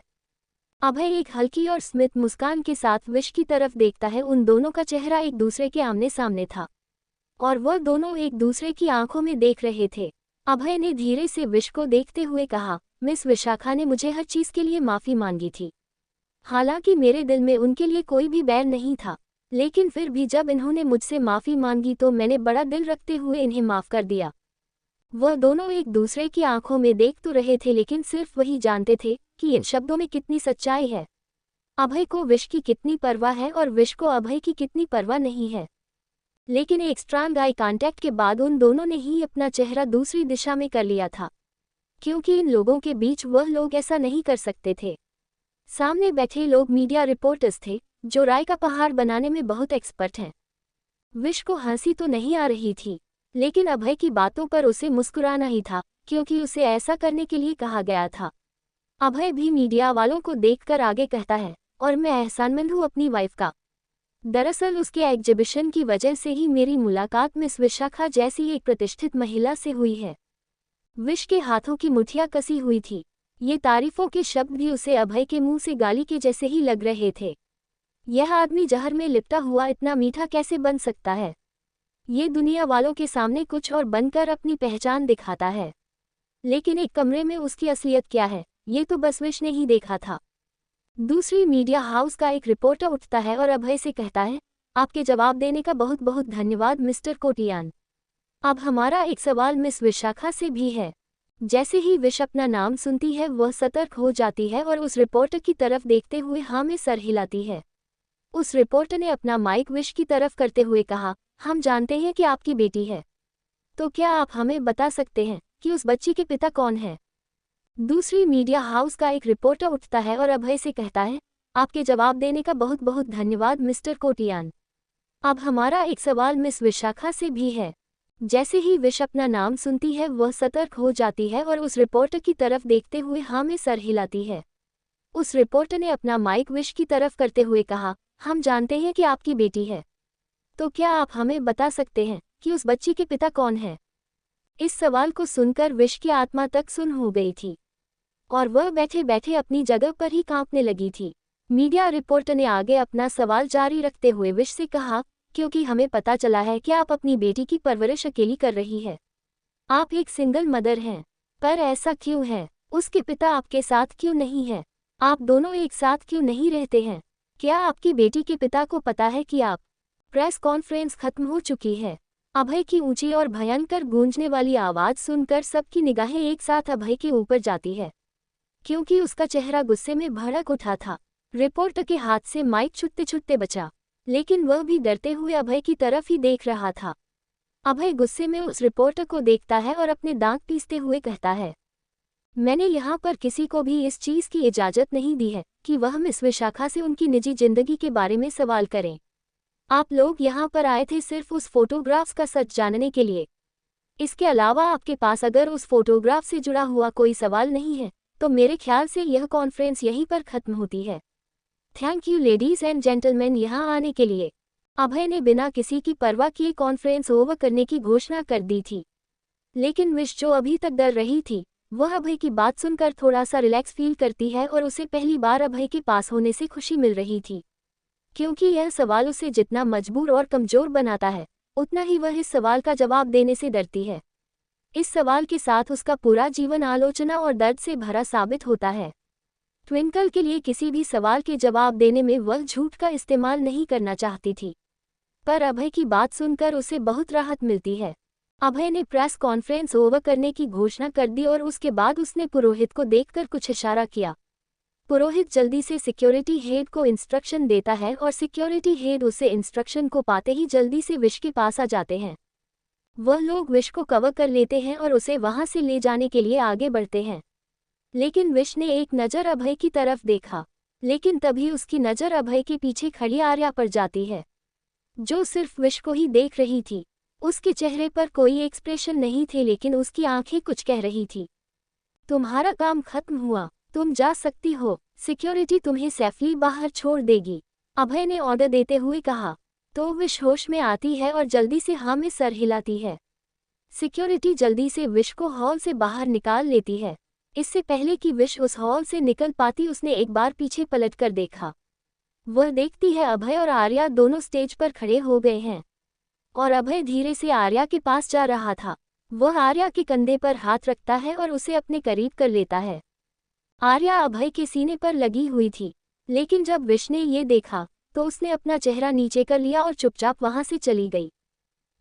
अभय एक हल्की और स्मित मुस्कान के साथ विश की तरफ देखता है। उन दोनों का चेहरा एक दूसरे के आमने सामने था और वह दोनों एक दूसरे की आंखों में देख रहे थे। अभय ने धीरे से विश को देखते हुए कहा, मिस विशाखा ने मुझे हर चीज़ के लिए माफ़ी मांगी थी। हालांकि मेरे दिल में उनके लिए कोई भी बैर नहीं था, लेकिन फिर भी जब इन्होंने मुझसे माफ़ी मांगी तो मैंने बड़ा दिल रखते हुए इन्हें माफ़ कर दिया। वह दोनों एक दूसरे की आंखों में देख तो रहे थे, लेकिन सिर्फ वही जानते थे कि इन शब्दों में कितनी सच्चाई है। अभय को विश की कितनी परवाह है और विश को अभय की कितनी परवाह नहीं है। लेकिन एक स्ट्रांग आई कांटेक्ट के बाद उन दोनों ने ही अपना चेहरा दूसरी दिशा में कर लिया था, क्योंकि इन लोगों के बीच वह लोग ऐसा नहीं कर सकते थे। सामने बैठे लोग मीडिया रिपोर्टर्स थे, जो राय का पहाड़ बनाने में बहुत एक्सपर्ट हैं। विश को हंसी तो नहीं आ रही थी, लेकिन अभय की बातों पर उसे मुस्कुराना ही था, क्योंकि उसे ऐसा करने के लिए कहा गया था। अभय भी मीडिया वालों को देखकर आगे कहता है, और मैं एहसानमंद हूँ अपनी वाइफ का। दरअसल उसके एग्जिबिशन की वजह से ही मेरी मुलाकात मिस विशाखा जैसी एक प्रतिष्ठित महिला से हुई है। विश के हाथों की मुठ्ठियां कसी हुई थी। ये तारीफों के शब्द भी उसे अभय के मुंह से गाली के जैसे ही लग रहे थे। यह आदमी जहर में लिपटा हुआ इतना मीठा कैसे बन सकता है? ये दुनिया वालों के सामने कुछ और बनकर अपनी पहचान दिखाता है, लेकिन एक कमरे में उसकी असलियत क्या है, ये तो बस विश ने ही देखा था। दूसरी मीडिया हाउस का एक रिपोर्टर उठता है और अभय से कहता है, आपके जवाब देने का बहुत बहुत धन्यवाद मिस्टर कोटियान। अब हमारा एक सवाल मिस विशाखा से भी है। जैसे ही विश अपना नाम सुनती है वह सतर्क हो जाती है और उस रिपोर्टर की तरफ देखते हुए हाँ में सर हिलाती है। उस रिपोर्टर ने अपना माइक विश की तरफ करते हुए कहा, हम जानते हैं कि आपकी बेटी है, तो क्या आप हमें बता सकते हैं कि उस बच्ची के पिता कौन है? दूसरी मीडिया हाउस का एक रिपोर्टर उठता है और अभय से कहता है, आपके जवाब देने का बहुत बहुत धन्यवाद मिस्टर कोटियान। अब हमारा एक सवाल मिस विशाखा से भी है। जैसे ही विश अपना नाम सुनती है वह सतर्क हो जाती है और उस रिपोर्टर की तरफ देखते हुए हाँ में सर हिलाती है। उस रिपोर्टर ने अपना माइक विश की तरफ करते हुए कहा, हम जानते हैं कि आपकी बेटी है, तो क्या आप हमें बता सकते हैं कि उस बच्ची के पिता कौन है? इस सवाल को सुनकर विश की आत्मा तक सुन्न हो गई थी और वह बैठे बैठे अपनी जगह पर ही कांपने लगी थी। मीडिया रिपोर्टर ने आगे अपना सवाल जारी रखते हुए विश से कहा, क्योंकि हमें पता चला है कि आप अपनी बेटी की परवरिश अकेली कर रही है। आप एक सिंगल मदर हैं, पर ऐसा क्यों है? उसके पिता आपके साथ क्यों नहीं है? आप दोनों एक साथ क्यों नहीं रहते हैं? क्या आपकी बेटी के पिता को पता है कि आप? प्रेस कॉन्फ्रेंस खत्म हो चुकी है। अभय की ऊंची और भयंकर गूंजने वाली आवाज सुनकर सबकी निगाहें एक साथ अभय के ऊपर जाती है, क्योंकि उसका चेहरा गुस्से में भड़क उठा था। रिपोर्टर के हाथ से माइक छुटते छुटते बचा, लेकिन वह भी डरते हुए अभय की तरफ ही देख रहा था। अभय गुस्से में उस रिपोर्टर को देखता है और अपने दांत पीसते हुए कहता है, मैंने यहाँ पर किसी को भी इस चीज़ की इजाज़त नहीं दी है कि वह मिस विशाखा से उनकी निजी जिंदगी के बारे में सवाल करें। आप लोग यहाँ पर आए थे सिर्फ उस फोटोग्राफ्स का सच जानने के लिए। इसके अलावा आपके पास अगर उस फोटोग्राफ से जुड़ा हुआ कोई सवाल नहीं है, तो मेरे ख्याल से यह कॉन्फ्रेंस यहीं पर खत्म होती है। Thank you ladies and gentleman यहाँ आने के लिए। अभय ने बिना किसी की परवाह किए कॉन्फ्रेंस ओवर करने की घोषणा कर दी थी, लेकिन विश जो अभी तक डर रही थी, वह अभय की बात सुनकर थोड़ा सा रिलैक्स फील करती है और उसे पहली बार अभय के पास होने से खुशी मिल रही थी, क्योंकि यह सवाल उसे जितना मजबूर और कमजोर बनाता है, उतना ही वह इस सवाल का जवाब देने से डरती है। इस सवाल के साथ उसका पूरा जीवन आलोचना और दर्द से भरा साबित होता है। ट्विंकल के लिए किसी भी सवाल के जवाब देने में वह झूठ का इस्तेमाल नहीं करना चाहती थी, पर अभय की बात सुनकर उसे बहुत राहत मिलती है। अभय ने प्रेस कॉन्फ्रेंस ओवर करने की घोषणा कर दी और उसके बाद उसने पुरोहित को देखकर कुछ इशारा किया। पुरोहित जल्दी से सिक्योरिटी हेड को इंस्ट्रक्शन देता है और सिक्योरिटी हेड उसे इंस्ट्रक्शन को पाते ही जल्दी से विश के पास आ जाते हैं। वह लोग विश को कवर कर लेते हैं और उसे वहां से ले जाने के लिए आगे बढ़ते हैं, लेकिन विश ने एक नज़र अभय की तरफ देखा, लेकिन तभी उसकी नज़र अभय के पीछे खड़ी आर्या पर जाती है, जो सिर्फ विश को ही देख रही थी। उसके चेहरे पर कोई एक्सप्रेशन नहीं थे, लेकिन उसकी आंखें कुछ कह रही थी। तुम्हारा काम खत्म हुआ, तुम जा सकती हो, सिक्योरिटी तुम्हें सेफली बाहर छोड़ देगी, अभय ने ऑर्डर देते हुए कहा। तो विश होश में आती है और जल्दी से हाँ में सर हिलाती है। सिक्योरिटी जल्दी से विश को हॉल से बाहर निकाल लेती है। इससे पहले कि विश उस हॉल से निकल पाती, उसने एक बार पीछे पलटकर देखा। वह देखती है अभय और आर्या दोनों स्टेज पर खड़े हो गए हैं और अभय धीरे से आर्या के पास जा रहा था। वह आर्या के कंधे पर हाथ रखता है और उसे अपने करीब कर लेता है। आर्या अभय के सीने पर लगी हुई थी, लेकिन जब विश ने ये देखा तो उसने अपना चेहरा नीचे कर लिया और चुपचाप वहां से चली गई।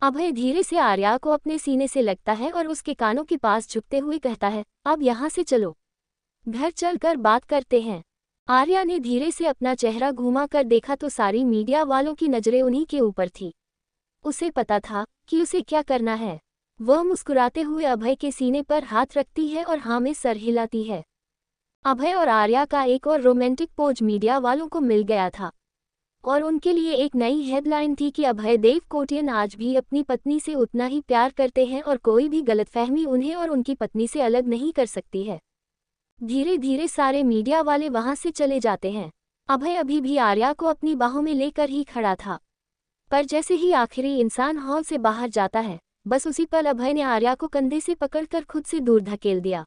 अभय धीरे से आर्या को अपने सीने से लगता है और उसके कानों के पास झुकते हुए कहता है, अब यहाँ से चलो, घर चलकर बात करते हैं। आर्या ने धीरे से अपना चेहरा घुमा कर देखा तो सारी मीडिया वालों की नजरें उन्हीं के ऊपर थी। उसे पता था कि उसे क्या करना है। वह मुस्कुराते हुए अभय के सीने पर हाथ रखती है और हाँ में सर हिलाती है। अभय और आर्या का एक और रोमांटिक पोज मीडिया वालों को मिल गया था और उनके लिए एक नई हेडलाइन थी कि अभय देवकोटियन आज भी अपनी पत्नी से उतना ही प्यार करते हैं और कोई भी गलतफहमी उन्हें और उनकी पत्नी से अलग नहीं कर सकती है। धीरे धीरे सारे मीडिया वाले वहां से चले जाते हैं। अभय अभी भी आर्या को अपनी बाहों में लेकर ही खड़ा था, पर जैसे ही आखिरी इंसान हॉल से बाहर जाता है, बस उसी पल अभय ने आर्या को कंधे से पकड़कर खुद से दूर धकेल दिया।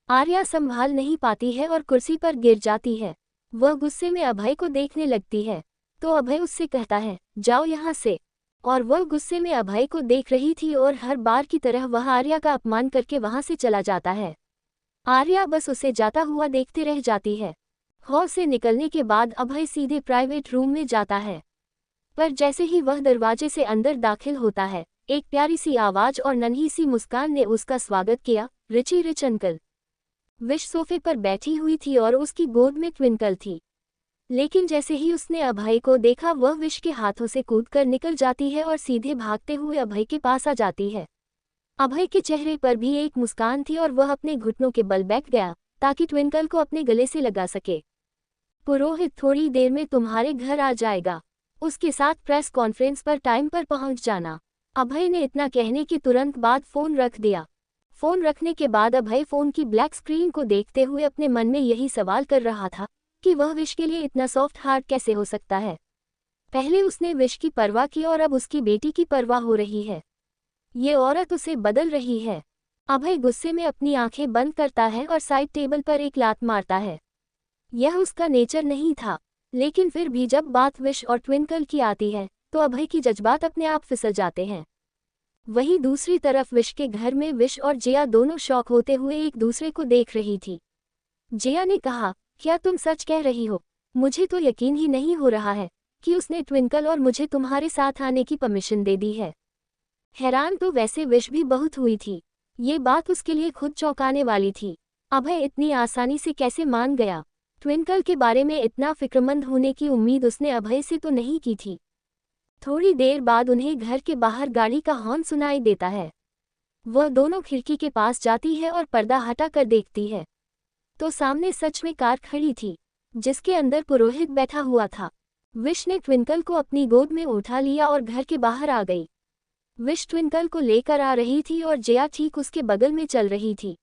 आर्या संभाल नहीं पाती है और कुर्सी पर गिर जाती है। वह गुस्से में अभय को देखने लगती है तो अभय उससे कहता है, जाओ यहाँ से। और वह गुस्से में अभय को देख रही थी और हर बार की तरह वह आर्या का अपमान करके वहां से चला जाता है। आर्या बस उसे जाता हुआ देखते रह जाती है। हॉल से निकलने के बाद अभय सीधे प्राइवेट रूम में जाता है, पर जैसे ही वह दरवाजे से अंदर दाखिल होता है, एक प्यारी सी आवाज और नन्ही सी मुस्कान ने उसका स्वागत किया, रिची रिच अंकल। विश सोफे पर बैठी हुई थी और उसकी गोद में ट्विंकल थी, लेकिन जैसे ही उसने अभय को देखा वह विश के हाथों से कूदकर निकल जाती है और सीधे भागते हुए अभय के पास आ जाती है। अभय के चेहरे पर भी एक मुस्कान थी और वह अपने घुटनों के बल बैठ गया ताकि ट्विंकल को अपने गले से लगा सके। पुरोहित थोड़ी देर में तुम्हारे घर आ जाएगा, उसके साथ प्रेस कॉन्फ्रेंस पर टाइम पर पहुंच जाना। अभय ने इतना कहने के तुरंत बाद फोन रख दिया। फोन रखने के बाद अभय फोन की ब्लैक स्क्रीन को देखते हुए अपने मन में यही सवाल कर रहा था कि वह विश के लिए इतना सॉफ्ट हार्ट कैसे हो सकता है। पहले उसने विश की परवाह की और अब उसकी बेटी की परवाह हो रही है। ये औरत उसे बदल रही है। अभय गुस्से में अपनी आंखें बंद करता है और साइड टेबल पर एक लात मारता है। यह उसका नेचर नहीं था, लेकिन फिर भी जब बात विश और ट्विंकल की आती है तो अभय की जज्बात अपने आप फिसल जाते हैं। वहीं दूसरी तरफ विश के घर में विश और जिया दोनों शॉक होते हुए एक दूसरे को देख रही थी। जिया ने कहा, क्या तुम सच कह रही हो? मुझे तो यकीन ही नहीं हो रहा है कि उसने ट्विंकल और मुझे तुम्हारे साथ आने की परमिशन दे दी है। हैरान तो वैसे विश भी बहुत हुई थी। ये बात उसके लिए खुद चौंकाने वाली थी। अभय इतनी आसानी से कैसे मान गया? ट्विंकल के बारे में इतना फिक्रमंद होने की उम्मीद उसने अभय से तो नहीं की थी। थोड़ी देर बाद उन्हें घर के बाहर गाड़ी का हॉर्न सुनाई देता है। वह दोनों खिड़की के पास जाती है और पर्दा हटा कर देखती है तो सामने सच में कार खड़ी थी, जिसके अंदर पुरोहित बैठा हुआ था। विश ने ट्विंकल को अपनी गोद में उठा लिया और घर के बाहर आ गई। विश ट्विंकल को लेकर आ रही थी और जिया ठीक उसके बगल में चल रही थी।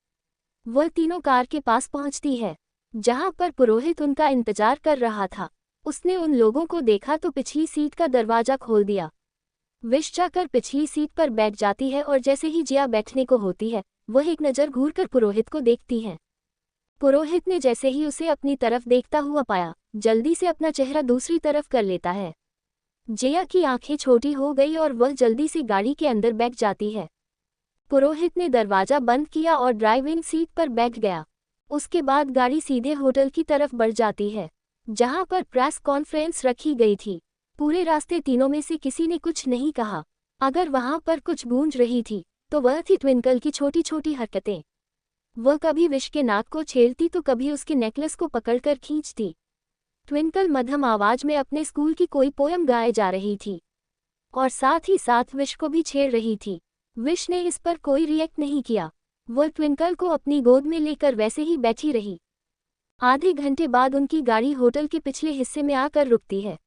वह तीनों कार के पास पहुंचती है, जहां पर पुरोहित उनका इंतजार कर रहा था। उसने उन लोगों को देखा तो पिछली सीट का दरवाजा खोल दिया। विश जाकर पिछली सीट पर बैठ जाती है और जैसे ही जिया बैठने को होती है, वह एक नज़र घूरकर पुरोहित को देखती है। पुरोहित ने जैसे ही उसे अपनी तरफ देखता हुआ पाया, जल्दी से अपना चेहरा दूसरी तरफ कर लेता है। जिया की आंखें छोटी हो गई और वह जल्दी से गाड़ी के अंदर बैठ जाती है। पुरोहित ने दरवाजा बंद किया और ड्राइविंग सीट पर बैठ गया। उसके बाद गाड़ी सीधे होटल की तरफ बढ़ जाती है, जहां पर प्रेस कॉन्फ्रेंस रखी गई थी। पूरे रास्ते तीनों में से किसी ने कुछ नहीं कहा। अगर वहां पर कुछ गूंज रही थी तो वह थी ट्विंकल की छोटी छोटी हरकतें। वह कभी विश के नाक को छेड़ती तो कभी उसके नेकलेस को पकड़कर खींचती। ट्विंकल मध्यम आवाज में अपने स्कूल की कोई पोयम गाए जा रही थी और साथ ही साथ विश को भी छेड़ रही थी। विश ने इस पर कोई रिएक्ट नहीं किया। वह ट्विंकल को अपनी गोद में लेकर वैसे ही बैठी रही। आधे घंटे बाद उनकी गाड़ी होटल के पिछले हिस्से में आकर रुकती है।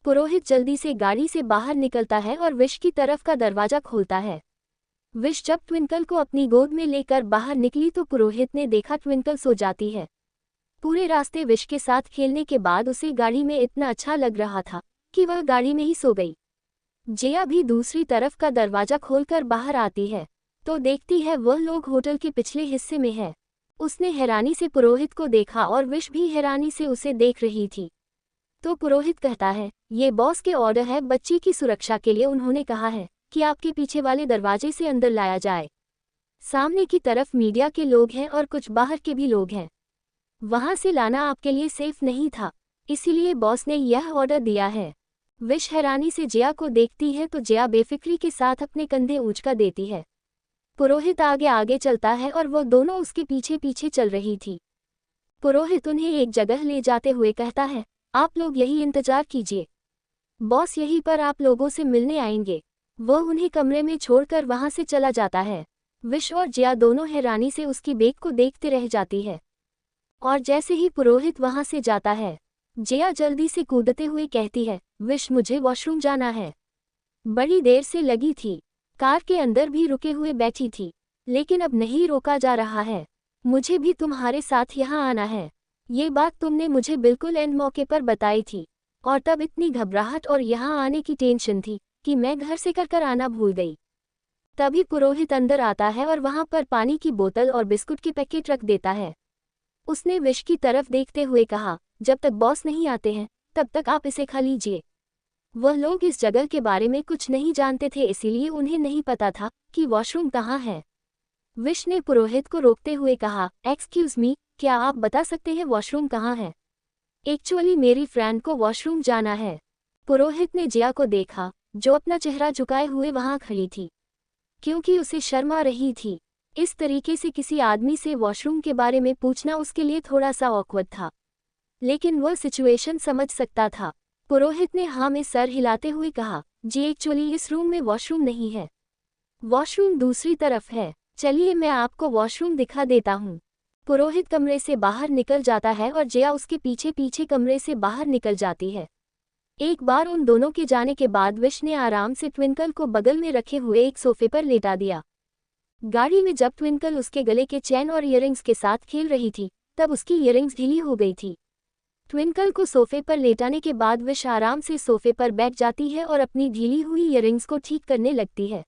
पुरोहित जल्दी से गाड़ी से बाहर निकलता है और विश की तरफ का दरवाजा खोलता है। विश जब ट्विंकल को अपनी गोद में लेकर बाहर निकली तो पुरोहित ने देखा ट्विंकल सो जाती है। पूरे रास्ते विश के साथ खेलने के बाद उसे गाड़ी में इतना अच्छा लग रहा था कि वह गाड़ी में ही सो गई। जिया भी दूसरी तरफ का दरवाजा खोलकर बाहर आती है तो देखती है वह लोग होटल के पिछले हिस्से में है। उसने हैरानी से पुरोहित को देखा और विश भी हैरानी से उसे देख रही थी। तो पुरोहित कहता है, ये बॉस के ऑर्डर है, बच्ची की सुरक्षा के लिए उन्होंने कहा है कि आपके पीछे वाले दरवाजे से अंदर लाया जाए। सामने की तरफ मीडिया के लोग हैं और कुछ बाहर के भी लोग हैं। वहां से लाना आपके लिए सेफ नहीं था, इसीलिए बॉस ने यह ऑर्डर दिया है। विश हैरानी से जिया को देखती है तो जिया बेफिक्री के साथ अपने कंधे ऊंचका देती है। पुरोहित आगे आगे चलता है और वह दोनों उसके पीछे पीछे चल रही थी। पुरोहित उन्हें एक जगह ले जाते हुए कहता है, आप लोग यही इंतजार कीजिए, बॉस यहीं पर आप लोगों से मिलने आएंगे। वह उन्हें कमरे में छोड़कर वहां से चला जाता है। विश और जिया दोनों हैरानी से उसकी बेग को देखते रह जाती है। और जैसे ही पुरोहित वहां से जाता है, जिया जल्दी से कूदते हुए कहती है, विश मुझे वॉशरूम जाना है। बड़ी देर से लगी थी, कार के अंदर भी रुके हुए बैठी थी, लेकिन अब नहीं रोका जा रहा है। मुझे भी तुम्हारे साथ यहाँ आना है। ये बात तुमने मुझे बिल्कुल एंड मौके पर बताई थी, और तब इतनी घबराहट और यहाँ आने की टेंशन थी कि मैं घर से कर आना भूल गई। तभी पुरोहित अंदर आता है और वहां पर पानी की बोतल और बिस्कुट के पैकेट रख देता है। उसने विश की तरफ देखते हुए कहा, जब तक बॉस नहीं आते हैं तब तक आप इसे खा लीजिए। वह लोग इस जगह के बारे में कुछ नहीं जानते थे, इसीलिए उन्हें नहीं पता था कि वॉशरूम कहाँ है। विश ने पुरोहित को रोकते हुए कहा, एक्सक्यूज मी, क्या आप बता सकते हैं वॉशरूम कहाँ है? एक्चुअली मेरी फ्रेंड को वॉशरूम जाना है। पुरोहित ने जिया को देखा, जो अपना चेहरा झुकाए हुए वहां खड़ी थी, क्योंकि उसे शर्म आ रही थी। इस तरीके से किसी आदमी से वॉशरूम के बारे में पूछना उसके लिए थोड़ा सा ऑकवर्ड था, लेकिन वह सिचुएशन समझ सकता था। पुरोहित ने हाँ में सर हिलाते हुए कहा, जी एक्चुअली इस रूम में वॉशरूम नहीं है, वॉशरूम दूसरी तरफ है। चलिए मैं आपको वॉशरूम दिखा देता हूँ। पुरोहित कमरे से बाहर निकल जाता है और जिया उसके पीछे पीछे कमरे से बाहर निकल जाती है। एक बार उन दोनों के जाने के बाद विश ने आराम से ट्विंकल को बगल में रखे हुए एक सोफे पर लेटा दिया। गाड़ी में जब ट्विंकल उसके गले के चैन और ईयरिंग्स के साथ खेल रही थी, तब उसकी ईयरिंग्स ढीली हो गई थी। ट्विंकल को सोफे पर लेटाने के बाद विश आराम से सोफे पर बैठ जाती है और अपनी ढीली हुई ईयरिंग्स को ठीक करने लगती है।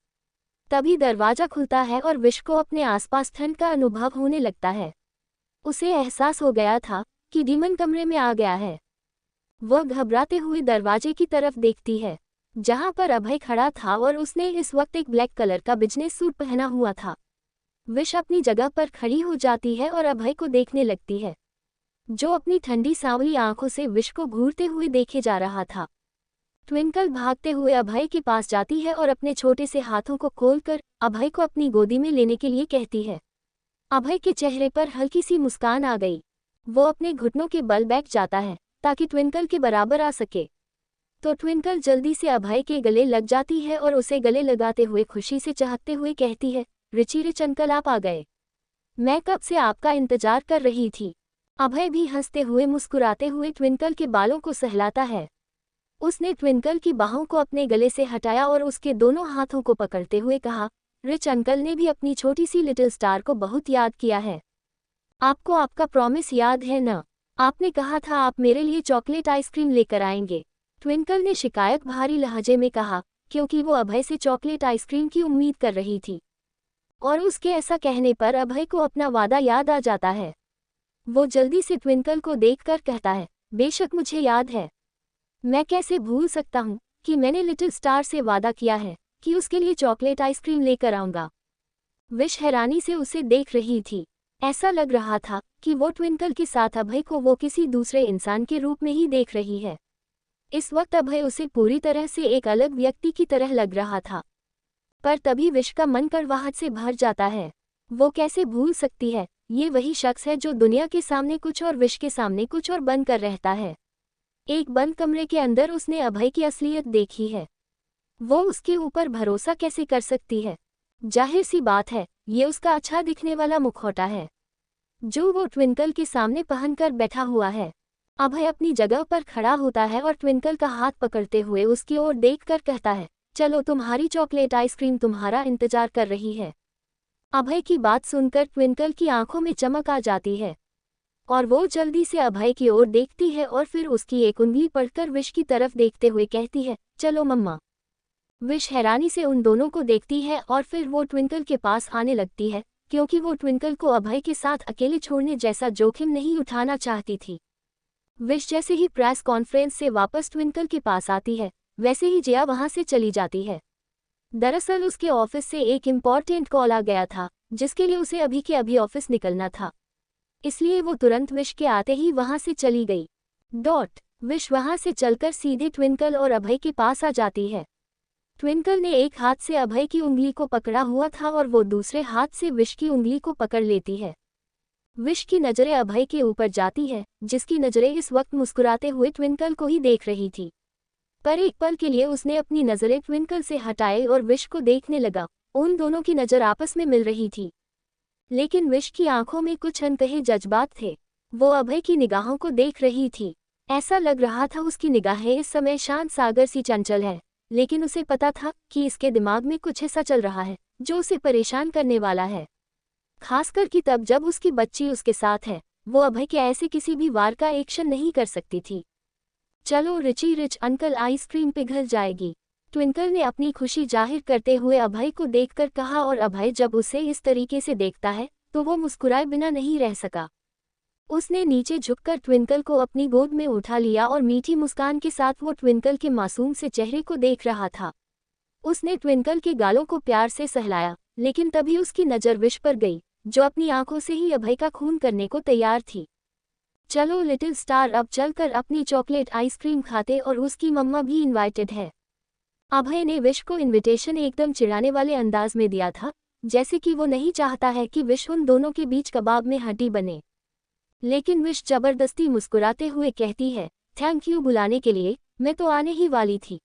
तभी दरवाजा खुलता है और विश को अपने आसपास ठंड का अनुभव होने लगता है। उसे एहसास हो गया था कि डीमन कमरे में आ गया है। वह घबराते हुए दरवाजे की तरफ देखती है, जहां पर अभय खड़ा था और उसने इस वक्त एक ब्लैक कलर का बिजनेस सूट पहना हुआ था। विश अपनी जगह पर खड़ी हो जाती है और अभय को देखने लगती है, जो अपनी ठंडी सांवली आंखों से विश को घूरते हुए देखे जा रहा था। ट्विंकल भागते हुए अभय के पास जाती है और अपने छोटे से हाथों को खोलकर अभय को अपनी गोदी में लेने के लिए कहती है। अभय के चेहरे पर हल्की सी मुस्कान आ गई। वो अपने घुटनों के बल बैठ जाता है ताकि ट्विंकल के बराबर आ सके। तो ट्विंकल जल्दी से अभय के गले लग जाती है और उसे गले लगाते हुए खुशी से चाहते हुए कहती है, रिच अंकल आप आ गए, मैं कब से आपका इंतजार कर रही थी। अभय भी हंसते हुए मुस्कुराते हुए ट्विंकल के बालों को सहलाता है। उसने ट्विंकल की बाहों को अपने गले से हटाया और उसके दोनों हाथों को पकड़ते हुए कहा, रिच अंकल ने भी अपनी छोटी सी लिटिल स्टार को बहुत याद किया है। आपको आपका प्रॉमिस याद है न? आपने कहा था आप मेरे लिए चॉकलेट आइसक्रीम लेकर आएंगे। ट्विंकल ने शिकायत भारी लहजे में कहा, क्योंकि वो अभय से चॉकलेट आइसक्रीम की उम्मीद कर रही थी, और उसके ऐसा कहने पर अभय को अपना वादा याद आ जाता है। वो जल्दी से ट्विंकल को देखकर कहता है, बेशक मुझे याद है, मैं कैसे भूल सकता हूँ कि मैंने लिटिल स्टार से वादा किया है कि उसके लिए चॉकलेट आइसक्रीम लेकर आऊंगा। विश हैरानी से उसे देख रही थी। ऐसा लग रहा था कि वो ट्विंकल के साथ अभय को वो किसी दूसरे इंसान के रूप में ही देख रही है। इस वक्त अभय उसे पूरी तरह से एक अलग व्यक्ति की तरह लग रहा था। पर तभी विश का मन कड़वाहट से भर जाता है। वो कैसे भूल सकती है, ये वही शख्स है जो दुनिया के सामने कुछ और विश के सामने कुछ और बनकर रहता है। एक बंद कमरे के अंदर उसने अभय की असलियत देखी है। वो उसके ऊपर भरोसा कैसे कर सकती है? जाहिर सी बात है, ये उसका अच्छा दिखने वाला मुखौटा है जो वो ट्विंकल के सामने पहनकर बैठा हुआ है। अभय अपनी जगह पर खड़ा होता है और ट्विंकल का हाथ पकड़ते हुए उसकी ओर देखकर कहता है, चलो तुम्हारी चॉकलेट आइसक्रीम तुम्हारा इंतजार कर रही है। अभय की बात सुनकर ट्विंकल की आंखों में चमक आ जाती है और वो जल्दी से अभय की ओर देखती है और फिर उसकी एक उंगली पकड़कर विश की तरफ देखते हुए कहती है, चलो मम्मा। विश हैरानी से उन दोनों को देखती है और फिर वो ट्विंकल के पास आने लगती है, क्योंकि वो ट्विंकल को अभय के साथ अकेले छोड़ने जैसा जोखिम नहीं उठाना चाहती थी। विश जैसे ही प्रेस कॉन्फ्रेंस से वापस ट्विंकल के पास आती है, वैसे ही जिया वहां से चली जाती है। दरअसल उसके ऑफिस से एक इम्पॉर्टेंट कॉल आ गया था, जिसके लिए उसे अभी के अभी ऑफिस निकलना था, इसलिए वो तुरंत विश के आते ही वहां से चली गई। विश वहां से चलकर सीधे ट्विंकल और अभय के पास आ जाती है। ट्विंकल ने एक हाथ से अभय की उंगली को पकड़ा हुआ था और वो दूसरे हाथ से विश की उंगली को पकड़ लेती है। विश की नजरें अभय के ऊपर जाती है, जिसकी नजरें इस वक्त मुस्कुराते हुए ट्विंकल को ही देख रही थी। पर एक पल के लिए उसने अपनी नजरें ट्विंकल से हटाई और विश को देखने लगा। उन दोनों की नज़र आपस में मिल रही थी, लेकिन विश की आंखों में कुछ अनकहे जज्बात थे। वो अभय की निगाहों को देख रही थी। ऐसा लग रहा था उसकी निगाहें इस समय शांत सागर सी चंचल है, लेकिन उसे पता था कि इसके दिमाग में कुछ ऐसा चल रहा है जो उसे परेशान करने वाला है, खासकर कि तब जब उसकी बच्ची उसके साथ है। वो अभय के ऐसे किसी भी वार का एक्शन नहीं कर सकती थी। चलो रिची रिच अंकल, आइसक्रीम पिघल जाएगी, ट्विंकल ने अपनी खुशी जाहिर करते हुए अभय को देखकर कहा, और अभय जब उसे इस तरीके से देखता है तो वो मुस्कुराए बिना नहीं रह सका। उसने नीचे झुककर ट्विंकल को अपनी गोद में उठा लिया और मीठी मुस्कान के साथ वो ट्विंकल के मासूम से चेहरे को देख रहा था। उसने ट्विंकल के गालों को प्यार से सहलाया, लेकिन तभी उसकी नज़र विश पर गई, जो अपनी आंखों से ही अभय का खून करने को तैयार थी। चलो लिटिल स्टार, अब चलकर अपनी चॉकलेट आइसक्रीम खाते, और उसकी मम्मा भी इनवाइटेड है। अभय ने विश को इनविटेशन एकदम चिढ़ाने वाले अंदाज में दिया था, जैसे कि वो नहीं चाहता है कि विश उन दोनों के बीच कबाब में हड्डी बने। लेकिन विश जबरदस्ती मुस्कुराते हुए कहती है, थैंक यू बुलाने के लिए, मैं तो आने ही वाली थी,